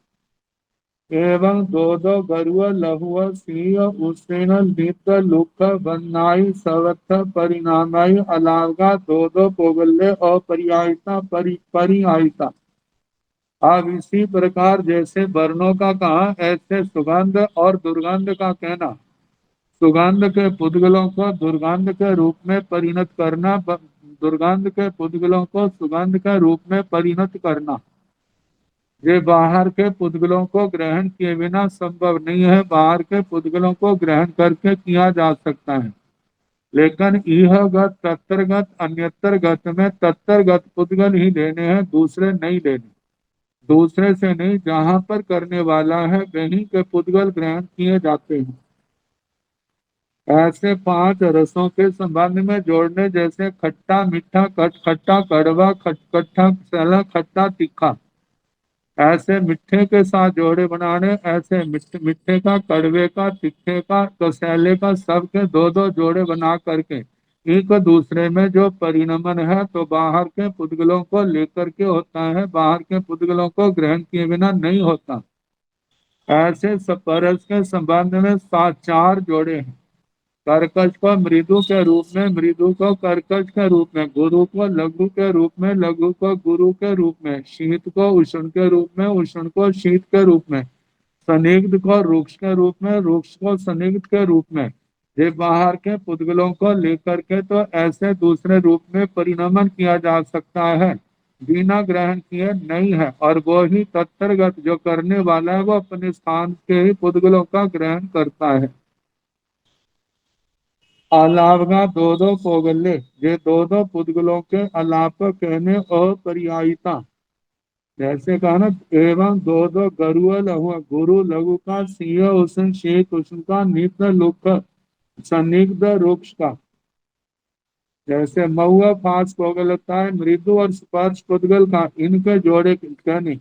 एवं दो दो गरुआ लहुआ सिंह उसेन नित लुक बन्नाई सवत्थ परिणामाई अलावगा दो दो पोगल्ले और परियायता परियायता। अब इसी प्रकार जैसे वर्णों का कहा, ऐसे सुगंध और दुर्गंध का कहना। सुगंध के पुद्गलों को दुर्गंध के रूप में परिणत करना, दुर्गंध के पुद्गलों को सुगंध के रूप में परिणत करना, ये बाहर के पुद्गलों को ग्रहण किए बिना संभव नहीं है। बाहर के पुद्गलों को ग्रहण करके किया जा सकता है, लेकिन इहगत तत्रगत अन्यत्रगत में तत्रगत पुद्गल ही लेने हैं, दूसरे नहीं लेने। दूसरे से नहीं, जहां पर करने वाला है वहीं के पुद्गल ग्रहण किए जाते हैं। ऐसे पांच रसों के संबंध में जोड़ने, जैसे खट्टा मीठा, खट्टा कड़वा, खट्टा सला, खट्टा तीखा, ऐसे मिठ्ठे के साथ जोड़े बनाने, ऐसे मिठ्ठे का, कड़वे का, तीखे का, कसैले का, सबके दो दो जोड़े बना करके एक दूसरे में जो परिणमन है तो बाहर के पुद्गलों को लेकर के होता है, बाहर के पुद्गलों को ग्रहण किए बिना नहीं होता। ऐसे परस के संबंध में सात चार जोड़े हैं। कर्कश को मृदु के रूप में, मृदु को कर्कश के रूप में, गुरु को लघु के रूप में, लघु को गुरु के रूप में, शीत को उष्ण के रूप में, उष्ण को शीत के रूप में, संदिग्ध को रुक्ष के रूप में, रुक्ष को संदिग्ध के रूप में, ये बाहर के पुद्गलों को लेकर के तो ऐसे दूसरे रूप में परिणमन किया जा सकता है, बिना ग्रहण किए नहीं है। और वो ही तत्गत जो करने वाला है वो अपने स्थान के ही पुद्गलों का ग्रहण करता है। अलावगा दो दो पोगले, ये दो दो पुद्गलों के अलाप कहने और पर्यायिता, जैसे कहा ना, एवं दो दो गरुड़ लघु, गुरु लघु का, सिंह उष्ण शीत उष्ण का, नित्य लुक संदिग्ध रुक्ष का, जैसे महुआ फास पोगलता है, मृदु और स्पर्श पुद्गल का, इनके जोड़े कहने।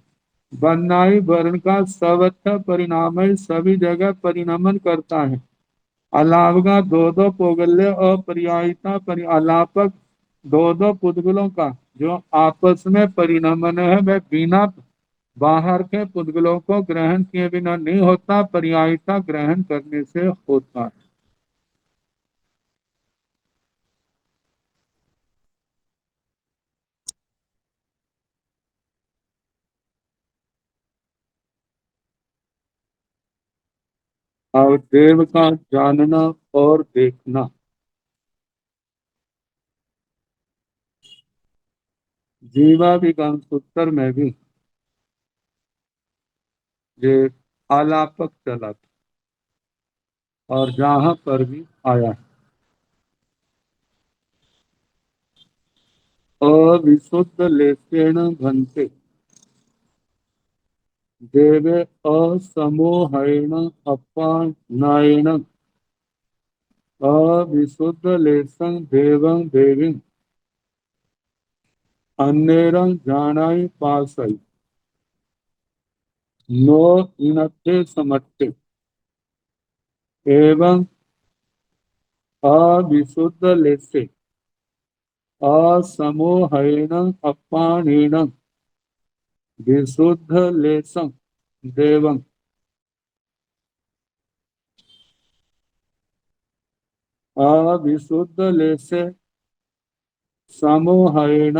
बन्नाई वर्ण का सवत्थ परिणाम सभी जगह परिणमन करता है। अलावगा दो दो पोगल्य और पर्यायिता अलापक दो दो पुद्गलों का जो आपस में परिणमन है वह बिना बाहर के पुद्गलों को ग्रहण किए बिना नहीं होता, पर्यायिता ग्रहण करने से होता है। और देव का जानना और देखना, जीवा विज्ञान सूत्र में भी ये आलापक चला था और जहां पर भी आया है। अविशुद्ध लेसेण भंते देवे असमोहेण अपानायण अविशुद्ध लेसं देवं देवीं अन्यरं जानाई पासई नो इनते समट्टे एवं अविशुद्ध लेसे असमोहेण अपानेन विशुद्ध लेसं देवं अविशुद्ध लेसे समोहेण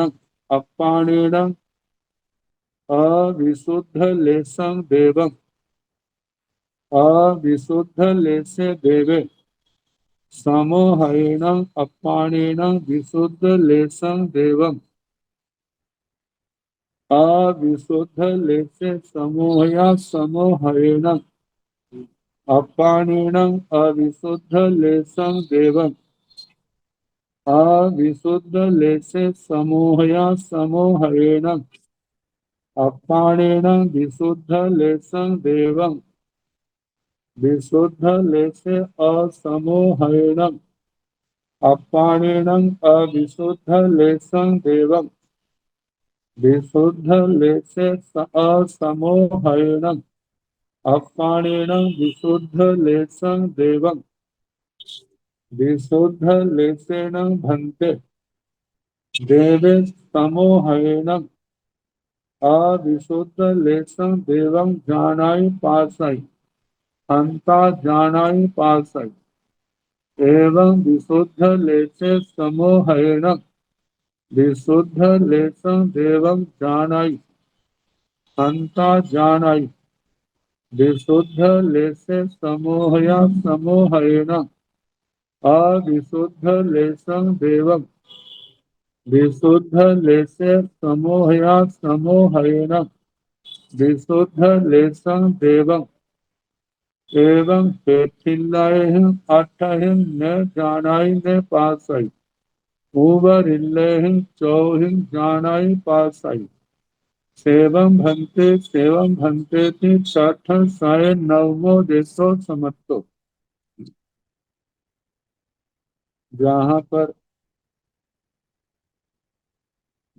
अपानेन अविशुद्ध लेसं देवं अविशुद्ध लेसे देवे समोहेण अपानेन विशुद्ध लेसं देवं अविशुद्ध लेसे समोहया समोहेण अपानेन अविशुद्ध लेसं देवं अविशुद्ध लेसे समोहया समोहेण अपानेन विशुद्ध लेसं देवं विशुद्ध लेसे असमोहेण अपानेन अविशुद्ध लेसं देवं विशुद्ध लेसे असमोहेण अपानेन विशुद्ध लेसं देवं विशुद्ध लेसेन भंते देवे समोहेण अविशुद्ध लेसं देवं जानाई पासई हंता जानाई पासई एवं विशुद्ध लेसे समोहेण विशुद्ध लेसं देवं जानाई हंता जानाई विशुद्ध लेसे समोहया समोहेण अविशुद्ध लेसं देवं विशुद्ध लेसे समोहया समोहयेन विशुद्ध लेसं देवं एवं हेठिल्लायहिं अट्ठहिं न जानाई न पासई ऊबरिल्लेहिं चौहिं जानाई पासई सेवं भंते थी छठ साय नवमो देशो समत्तो। जहाँ पर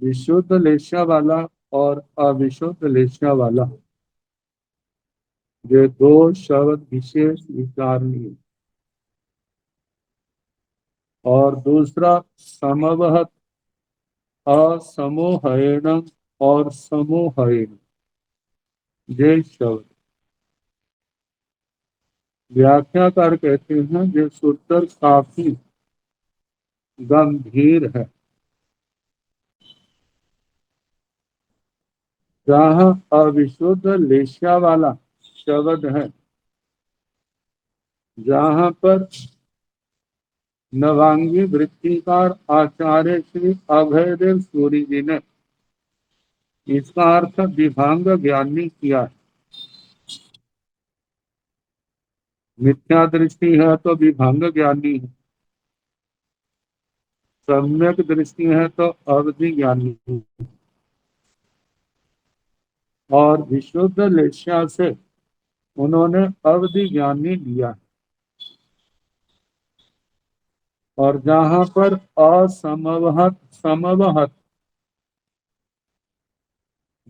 विशुद्ध लेशा वाला और अविशुद्ध लेशा वाला, ये दो शब्द विशेष विचारणीय। और दूसरा समवहत असमोहयन और समोहयन, ये शब्द व्याख्याकार कहते हैं ये सूत्र काफी गंभीर है। जहाँ अविशुद्ध लेशा वाला शब्द है, जहाँ पर नवांगी वृत्तिकार आचार्य श्री अभयदेव सूरी जी ने इसका अर्थ विभांग ज्ञानी किया है। मिथ्या दृष्टि है तो विभांग ज्ञानी है, सम्यक दृष्टि है तो अवधि ज्ञानी है। और विशुद्ध लेशा से उन्होंने अवधि ज्ञानी लिया है। और जहाँ पर असमवहत समवहत,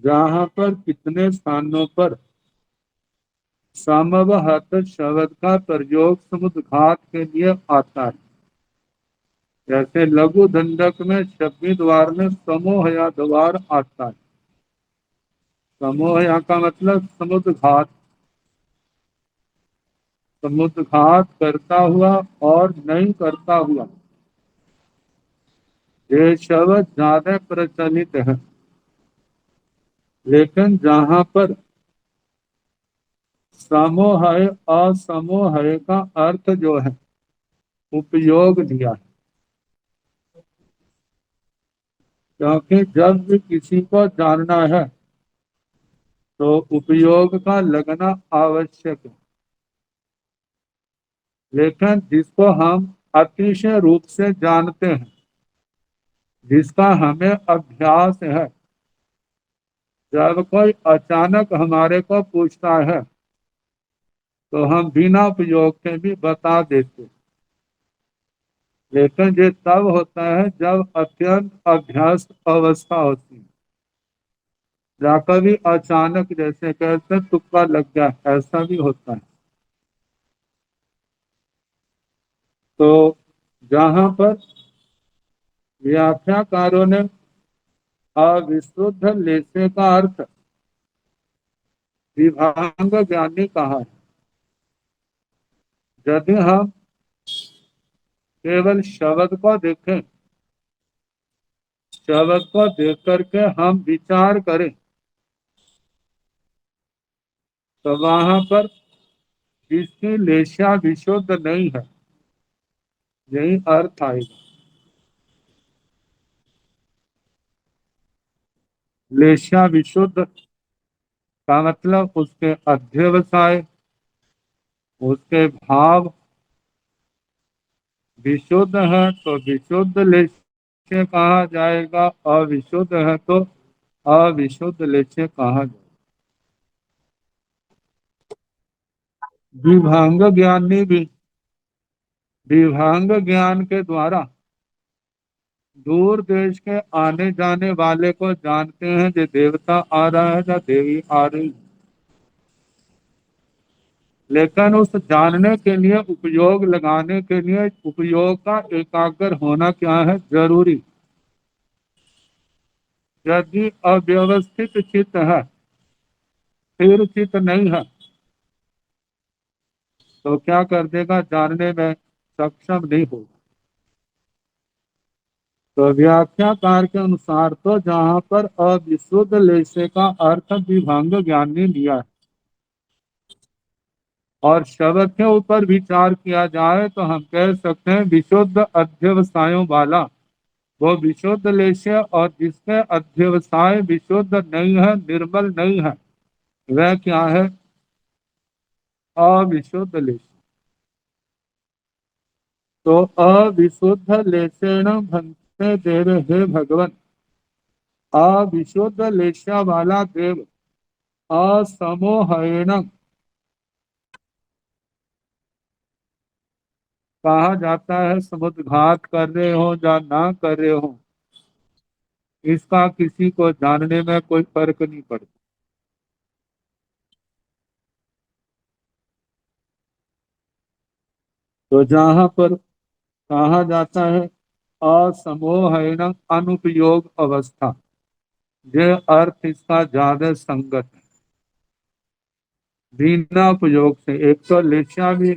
जहाँ पर कितने स्थानों पर समवहत शब्द का प्रयोग समुद्घात के लिए आता है। जैसे लघु दंडक में शब्दी द्वार में समोहया द्वार आता है। समोहया का मतलब समुद्घात, समुद्घात करता हुआ और नहीं करता हुआ, ये शब्द ज्यादा प्रचलित है। लेकिन जहाँ पर समोहय असमोहय का अर्थ जो है उपयोग दिया है, क्योंकि जब भी किसी को जानना है तो उपयोग का लगना आवश्यक है। लेकिन जिसको हम अतिशय रूप से जानते हैं, जिसका हमें अभ्यास है, जब कोई अचानक हमारे को पूछता है तो हम बिना उपयोग के भी बता देते। लेकिन ये तब होता है जब अत्यंत अभ्यस्त अवस्था होती है, या कभी अचानक जैसे कहते हैं तुक्का लग गया, ऐसा भी होता है। तो जहाँ पर व्याख्याकारों ने अविशुद्ध लेसे का अर्थ विभांग ज्ञानी कहा है, यदि हम केवल शब्द को देखें, शब्द को देख करके हम विचार करें, तो वहां पर जिसकी लेशा विशुद्ध नहीं है, यही अर्थ आएगा। लेशा विशुद्ध का मतलब उसके अध्यवसाय, उसके भाव विशुद्ध है तो विशुद्ध लेशे कहा जाएगा, अविशुद्ध है तो अविशुद्ध लेशे कहा जाएगा। विभांग ज्ञानी भी विभांग ज्ञान के द्वारा दूर देश के आने जाने वाले को जानते हैं जो देवता आ रहा है या देवी आ रही है। लेकिन उस जानने के लिए, उपयोग लगाने के लिए, उपयोग का एकाग्र होना क्या है, जरूरी। यदि अव्यवस्थित चित्त है, स्थिर चित्त नहीं है, तो क्या कर देगा, जानने में सक्षम नहीं होगा। तो व्याख्याकार के अनुसार तो जहाँ पर अविशुद्ध लेशे का अर्थ विभांग ज्ञानी लिया है, और शब्द के ऊपर विचार किया जाए तो हम कह सकते हैं विशुद्ध अध्यवसायों वाला वो विशुद्ध लेश्य, और जिसमें अध्यवसाय विशुद्ध नहीं है, निर्मल नहीं है, वह क्या है? अविशुद्ध लेश्य। तो अविशुद्ध लेशेण भंते देव, हे भगवान, अविशुद्ध लेशा वाला देव असमोहन, कहा जाता है समुद्घात कर रहे हो या ना कर रहे हो, इसका किसी को जानने में कोई फर्क नहीं पड़ता। तो जहां पर कहा जाता है असमोहन अनुपयोग अवस्था, ये अर्थ इसका ज्यादा संगत है। बिना उपयोग से, एक तो लेशा भी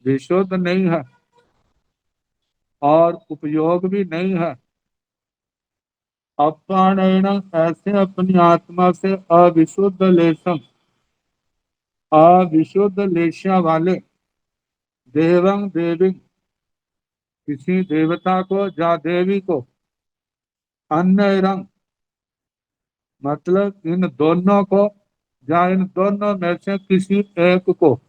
विशुद्ध नहीं है और उपयोग भी नहीं है। अपानयन, ऐसे अपनी आत्मा से अविशुद्ध लेशम, अविशुद्ध लेशा वाले देवं देवी, किसी देवता को या देवी को, अन्य रंग, मतलब इन दोनों को या इन दोनों में से किसी एक को,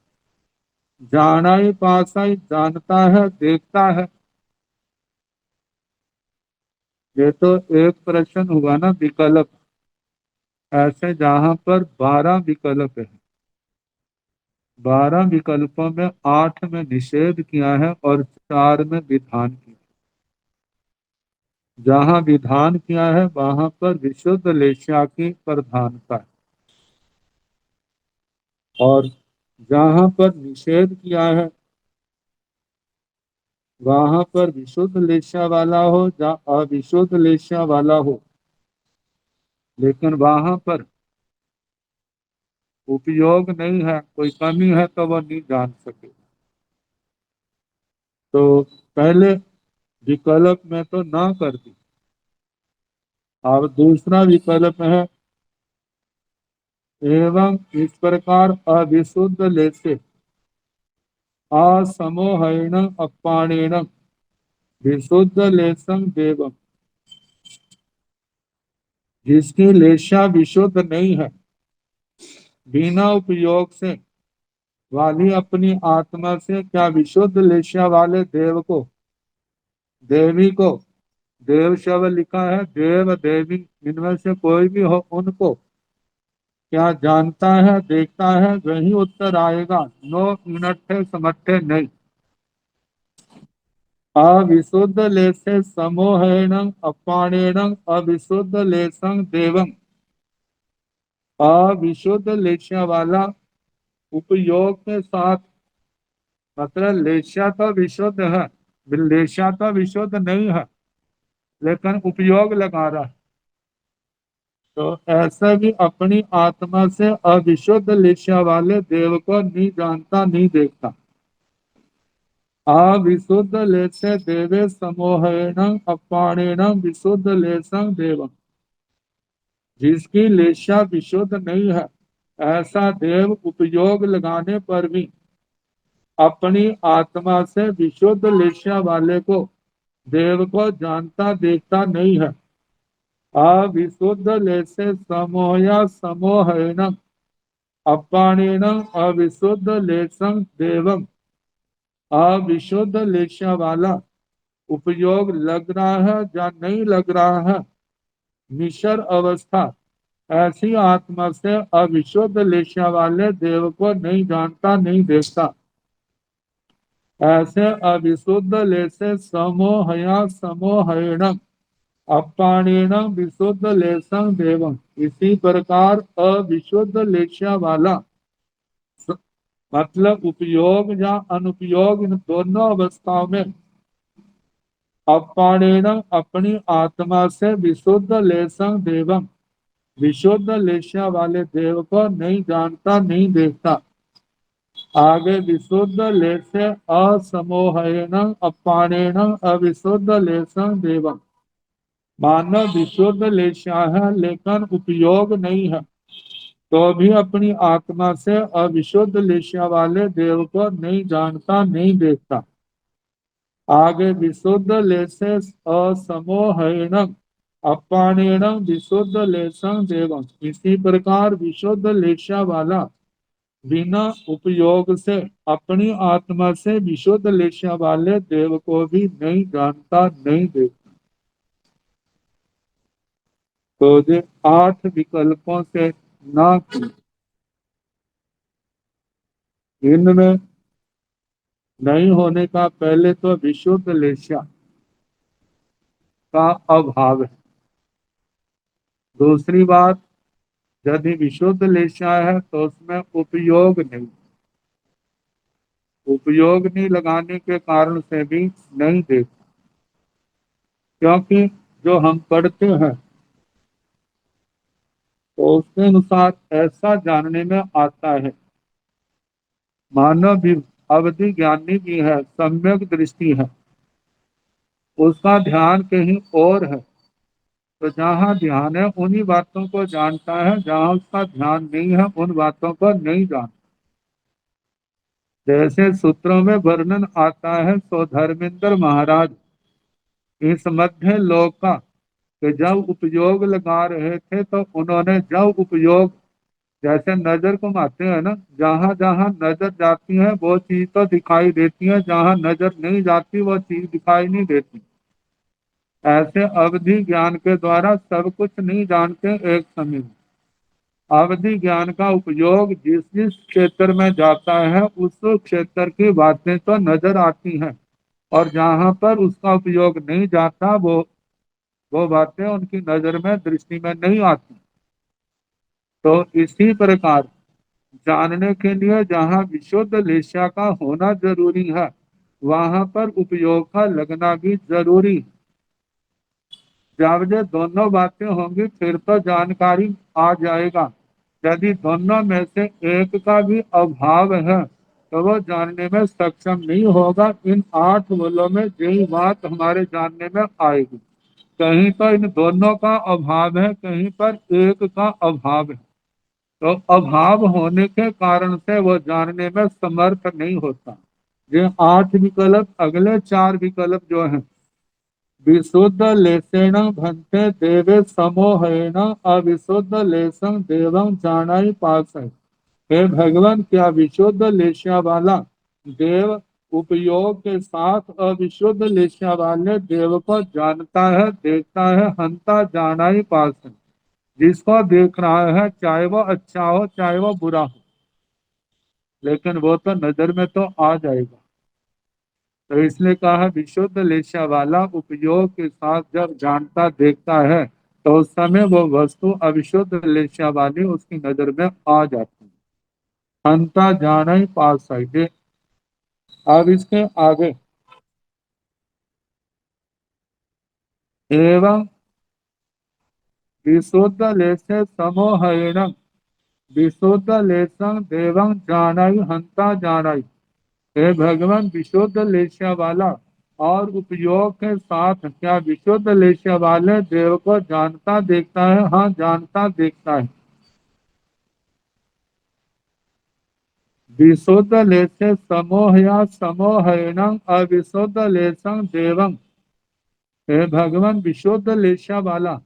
जाना ही पासा ही, जानता है, देखता है। ये तो एक प्रश्न हुआ ना, विकल्प। ऐसे जहां पर 12 विकल्प है, 12 विकल्पों में 8 में निषेध किया है और 4 में विधान किया। जहां विधान किया है वहां पर विशुद्ध लेशा की प्रधानता है, और जहां पर निषेध किया है वहां पर विशुद्ध लेशा वाला हो या अविशुद्ध लेशा वाला हो, लेकिन वहां पर उपयोग नहीं है, कोई कमी है तो वो नहीं जान सके। तो पहले विकल्प में तो ना कर दी। अब दूसरा विकल्प है, एवं इस प्रकार अविशुद्ध लेसे असमोहन अपाणेन विशुद्ध लेसम देवम, जिसकी लेशा विशुद्ध नहीं है, बिना उपयोग से वाली अपनी आत्मा से क्या विशुद्ध लेशा वाले देव को, देवी को, देव शब्द लिखा है, देव देवी इनमें से कोई भी हो, उनको क्या जानता है, देखता है? वही उत्तर आएगा, नो इनट्ठे समट्ठे नहीं। अविशुद्ध लेसे समोहेन अपाणेन अविशुद्ध लेसं देवं, अविशुद्ध लेशा वाला उपयोग के साथ, मतलब लेशा तो विशुद्ध है, लेशा तो विशुद्ध नहीं है, लेकिन उपयोग लगा रहा है। तो ऐसा भी अपनी आत्मा से अविशुद्ध लेशा वाले देव को नहीं जानता, नहीं देखता। अविशुद्ध लेसे देवे समोहेन अपाणेन विशुद्ध लेसं देवं, जिसकी लेशा विशुद्ध नहीं है, ऐसा देव उपयोग लगाने पर भी अपनी आत्मा से विशुद्ध लेशा वाले को, देव को जानता देखता नहीं है। अविशुद्ध लेसे समोया समोहेन अपाणेन अविशुद्ध लेसं देवम, अविशुद्ध लेशा वाला उपयोग लग रहा है या नहीं लग रहा है, मिशर अवस्था, ऐसी आत्मा से अविशुद्ध लेशा वाले देव को नहीं जानता, नहीं देखता। ऐसे अविशुद्ध लेसे समोहया समोहयण अपाणेन विशुद्ध लेसं देवं, इसी प्रकार अविशुद्ध लेशा वाला, मतलब उपयोग या अनुपयोग, इन दोनों अवस्थाओं में अपाणेन अपनी आत्मा से विशुद्ध लेसं देवम, विशुद्ध लेशा वाले देव को नहीं जानता, नहीं देखता। आगे विशुद्ध लेसे असमोहन अपाणेन अविशुद्ध लेसं देवम, मानव विशुद्ध लेशा है लेकिन उपयोग नहीं है, तो भी अपनी आत्मा से अविशुद्ध लेशा वाले देव को नहीं जानता, नहीं देखता। आगे विशुद्ध लेसे असमोहणम अपाणेणम विशुद्ध लेसं देवम। इसी प्रकार विशुद्ध लेशा वाला बिना उपयोग से अपनी आत्मा से विशुद्ध लेशा वाले देव को भी नहीं जानता, नहीं देखता। तो जो 8 विकल्पों से ना की, इनमें नहीं होने का पहले तो विशुद्ध लेशा का अभाव है। दूसरी बात, यदि विशुद्ध लेशा है तो उसमें उपयोग नहीं, उपयोग नहीं लगाने के कारण से भी नहीं देखता। क्योंकि जो हम पढ़ते हैं तो उसके अनुसार ऐसा जानने में आता है, मानव भी अवधि ज्ञानी भी है, सम्यक दृष्टि है, उसका ध्यान कहीं और है। तो जहाँ ध्यान है उन्हीं बातों को जानता है, जहाँ उसका ध्यान नहीं है उन बातों को नहीं जानता। जैसे सूत्रों में वर्णन आता है, सो धर्मेंद्र महाराज इस मध्य लोक का कि जब उपयोग लगा रहे थे तो उन्होंने जब उपयोग, जैसे नजर घुमाते हैं ना, जहां जहां नजर जाती है वो चीज तो दिखाई देती है, जहां नजर नहीं जाती वो चीज दिखाई नहीं देती। ऐसे अवधि ज्ञान के द्वारा सब कुछ नहीं जानते एक समय में। अवधि ज्ञान का उपयोग जिस जिस क्षेत्र में जाता है उस क्षेत्र की बातें तो नजर आती हैं, और जहां पर उसका उपयोग नहीं जाता वो बातें उनकी नजर में, दृष्टि में नहीं आती। तो इसी प्रकार जानने के लिए जहाँ विशुद्ध लेशा का होना जरूरी है, वहां पर उपयोग का लगना भी जरूरी। जब ये दोनों बातें होंगी फिर तो जानकारी आ जाएगा। यदि दोनों में से एक का भी अभाव है तो वो जानने में सक्षम नहीं होगा। इन 8 बोलों में यही बात हमारे जानने में आएगी। कहीं तो इन दोनों का अभाव है, कहीं पर एक का अभाव है। तो अभाव होने के कारण से वो जानने में समर्थ नहीं होता। ये 8 विकल्प, अगले 4 विकल्प जो हैं, विशुद्ध लेसेण भंते देवे समोहेण अविशुद्ध लेसं देवं जानाई पास है। हे भगवान, क्या विशुद्ध लेशा वाला देव उपयोग के साथ अविशुद्ध लेशा वाले देव को जानता है, देखता है, हंता जाना ही पास है। जिसको देख रहा है चाहे वो अच्छा हो चाहे वो बुरा हो, लेकिन वो तो नजर में तो आ जाएगा। तो इसलिए कहा विशुद्ध लेशा वाला उपयोग के साथ जब जानता देखता है तो उस समय वो वस्तु अविशुद्ध लेशा वाली उसकी नजर में आ जाती है। हंता जाना ही पास है। अब इसके आगे, एवं विशुद्ध लेसे समोहण विशुद्ध लेसं देवं जानाई हंता जानाई। हे भगवान, विशुद्ध लेशा वाला और उपयोग के साथ क्या विशुद्ध लेशा वाले देव को जानता देखता है? हाँ, जानता देखता है। विशुद्ध लेसे समोह या समोहण अविशुद्ध लेसं देवं। हे भगवान, विशुद्ध लेशा वाला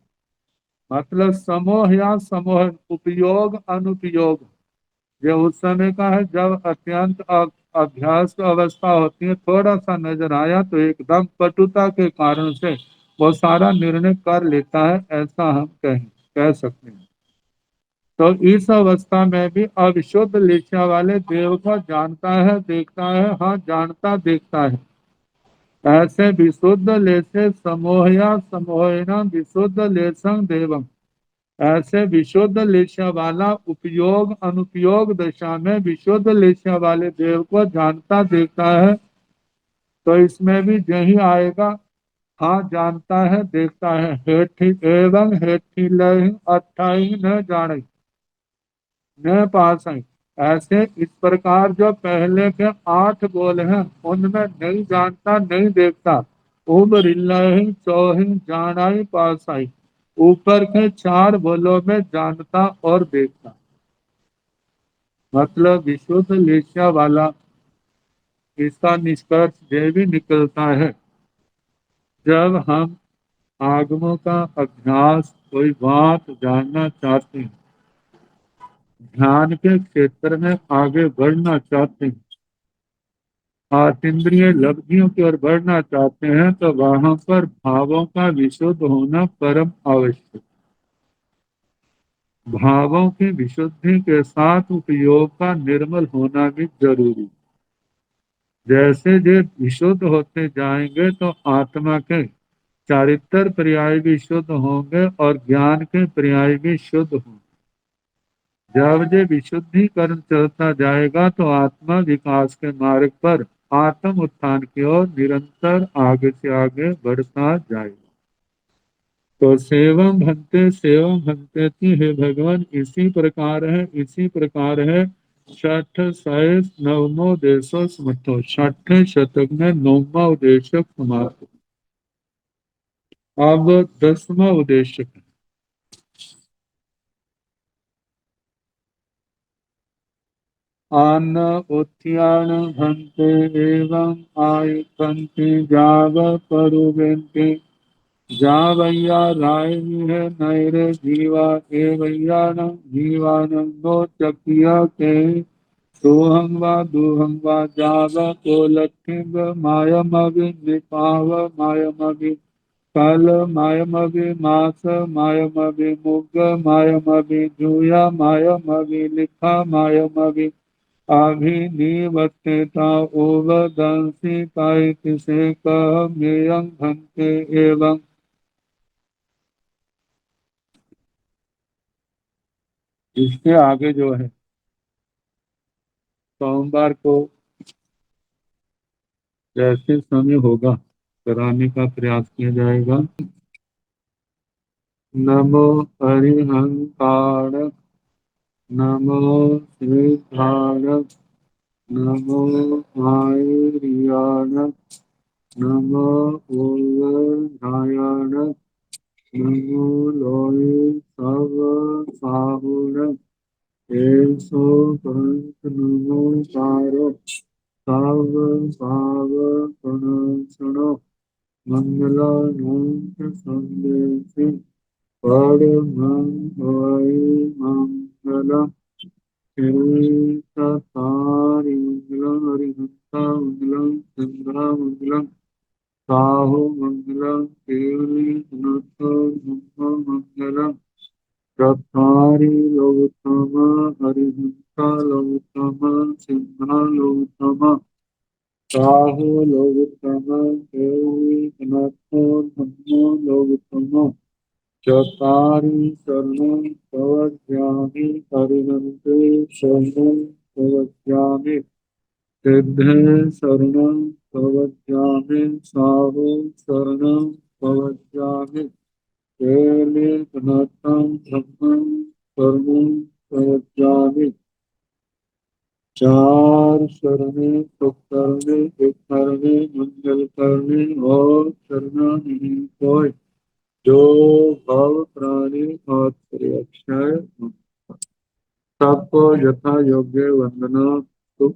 मतलब समोह या समोह, उपयोग अनुपयोग, ये उस समय का है जब अत्यंत अभ्यास की अवस्था होती है। थोड़ा सा नजर आया तो एकदम पटुता के कारण से वो सारा निर्णय कर लेता है, ऐसा हम कह सकते हैं। तो इस अवस्था में भी अविशुद्ध लेशा वाले देव को जानता है, देखता है, हाँ जानता देखता है। ऐसे विशुद्ध लेसे समोहया समोहिना विशुद्ध लेसं देवम। ऐसे विशुद्ध लेशा वाला उपयोग अनुपयोग दशा में विशुद्ध लेशा वाले देव को जानता देखता है। तो इसमें भी यही आएगा, हाँ जानता है देखता है। हेठि एवं हेठि लय अट्ठाई न जाने न पास है। ऐसे इस प्रकार जो पहले के 8 बोल हैं उनमें नहीं जानता नहीं देखता। उब रिल्लहि चौहि जानाई पास आई। ऊपर के 4 बोलों में जानता और देखता, मतलब विशुद्ध लेशा वाला इसका निष्कर्ष ये भी निकलता है, जब हम आगमों का अभ्यास कोई बात जानना चाहते हैं, ध्यान के क्षेत्र में आगे बढ़ना चाहते हैं, आतीन्द्रिय लब्धियों की ओर बढ़ना चाहते हैं, तो वहां पर भावों का विशुद्ध होना परम आवश्यक। भावों की विशुद्धि के साथ उपयोग का निर्मल होना भी जरूरी। जैसे जे विशुद्ध होते जाएंगे तो आत्मा के चारित्र पर्याय भी शुद्ध होंगे और ज्ञान के पर्याय भी शुद्ध होंगे। जब जे विशुद्धिकरण चलता जाएगा तो आत्मा विकास के मार्ग पर आत्म उत्थान की ओर निरंतर आगे से आगे बढ़ता जाएगा। तो सेवम भंते हे भगवान, इसी प्रकार है, इसी प्रकार है। छठ साइस नवमो देशो समर्थो, छठे शतक में नौवा उद्देश्य समाप्त। अब 10वां उद्देश्य है। आन उत्थान भंते एवं आयंति जाव परुवेन्ति जावैया राय है नैरे जीवा एवैयान जीवानंदो चकिया के सोहं वा दुहं वा जाव को लक्ष्मीव मायमवि निपाव मायमवि काल मायमवि मास मायमवि मुग मायमवि जूया मायमवि लिखा मायमवि अभिनिवत्यता ओवदंसी कायति से कह मेयं भंते एवं। इसके आगे जो है, सोमवार को जैसे समय होगा कराने का प्रयास किया जाएगा। नमो हरिहंकार, नमो श्रीधार, नमो आयरियाण, नमो ओधायाण, नमो लोय सब साहुण, एसो पंथ नमो सारो साव साव सुनो मंगलानाथ संदेश परमं हरि मंगलम। तारी मंगलम हरिहंसा मंगलम चंद्रा मंगलम साहु मंगलम केवली अनंतो ब्रह्म मंगलम। चत्वारि लोकोत्तमा हरिहंसा लोकोत्तमा सिंहा लोकोत्तमा साहु लोकोत्तमा केवली अनंतो ब्रह्म लोकोत्तमा। चत्वारि शरणं प्रवक्ष्यामि हरिहन्ते शरणं प्रवक्ष्यामि सिद्धे शरणं प्रवक्ष्यामि साहु शरणं प्रवक्ष्यामि केलिकनाथं धम्मं शरणं प्रवक्ष्यामि। चार शरणे सुख करने एक करने मंगल करने और शरणा नहीं कोई, जो भव प्राणी और अक्षय सबको यथा योग्य वंदना सुख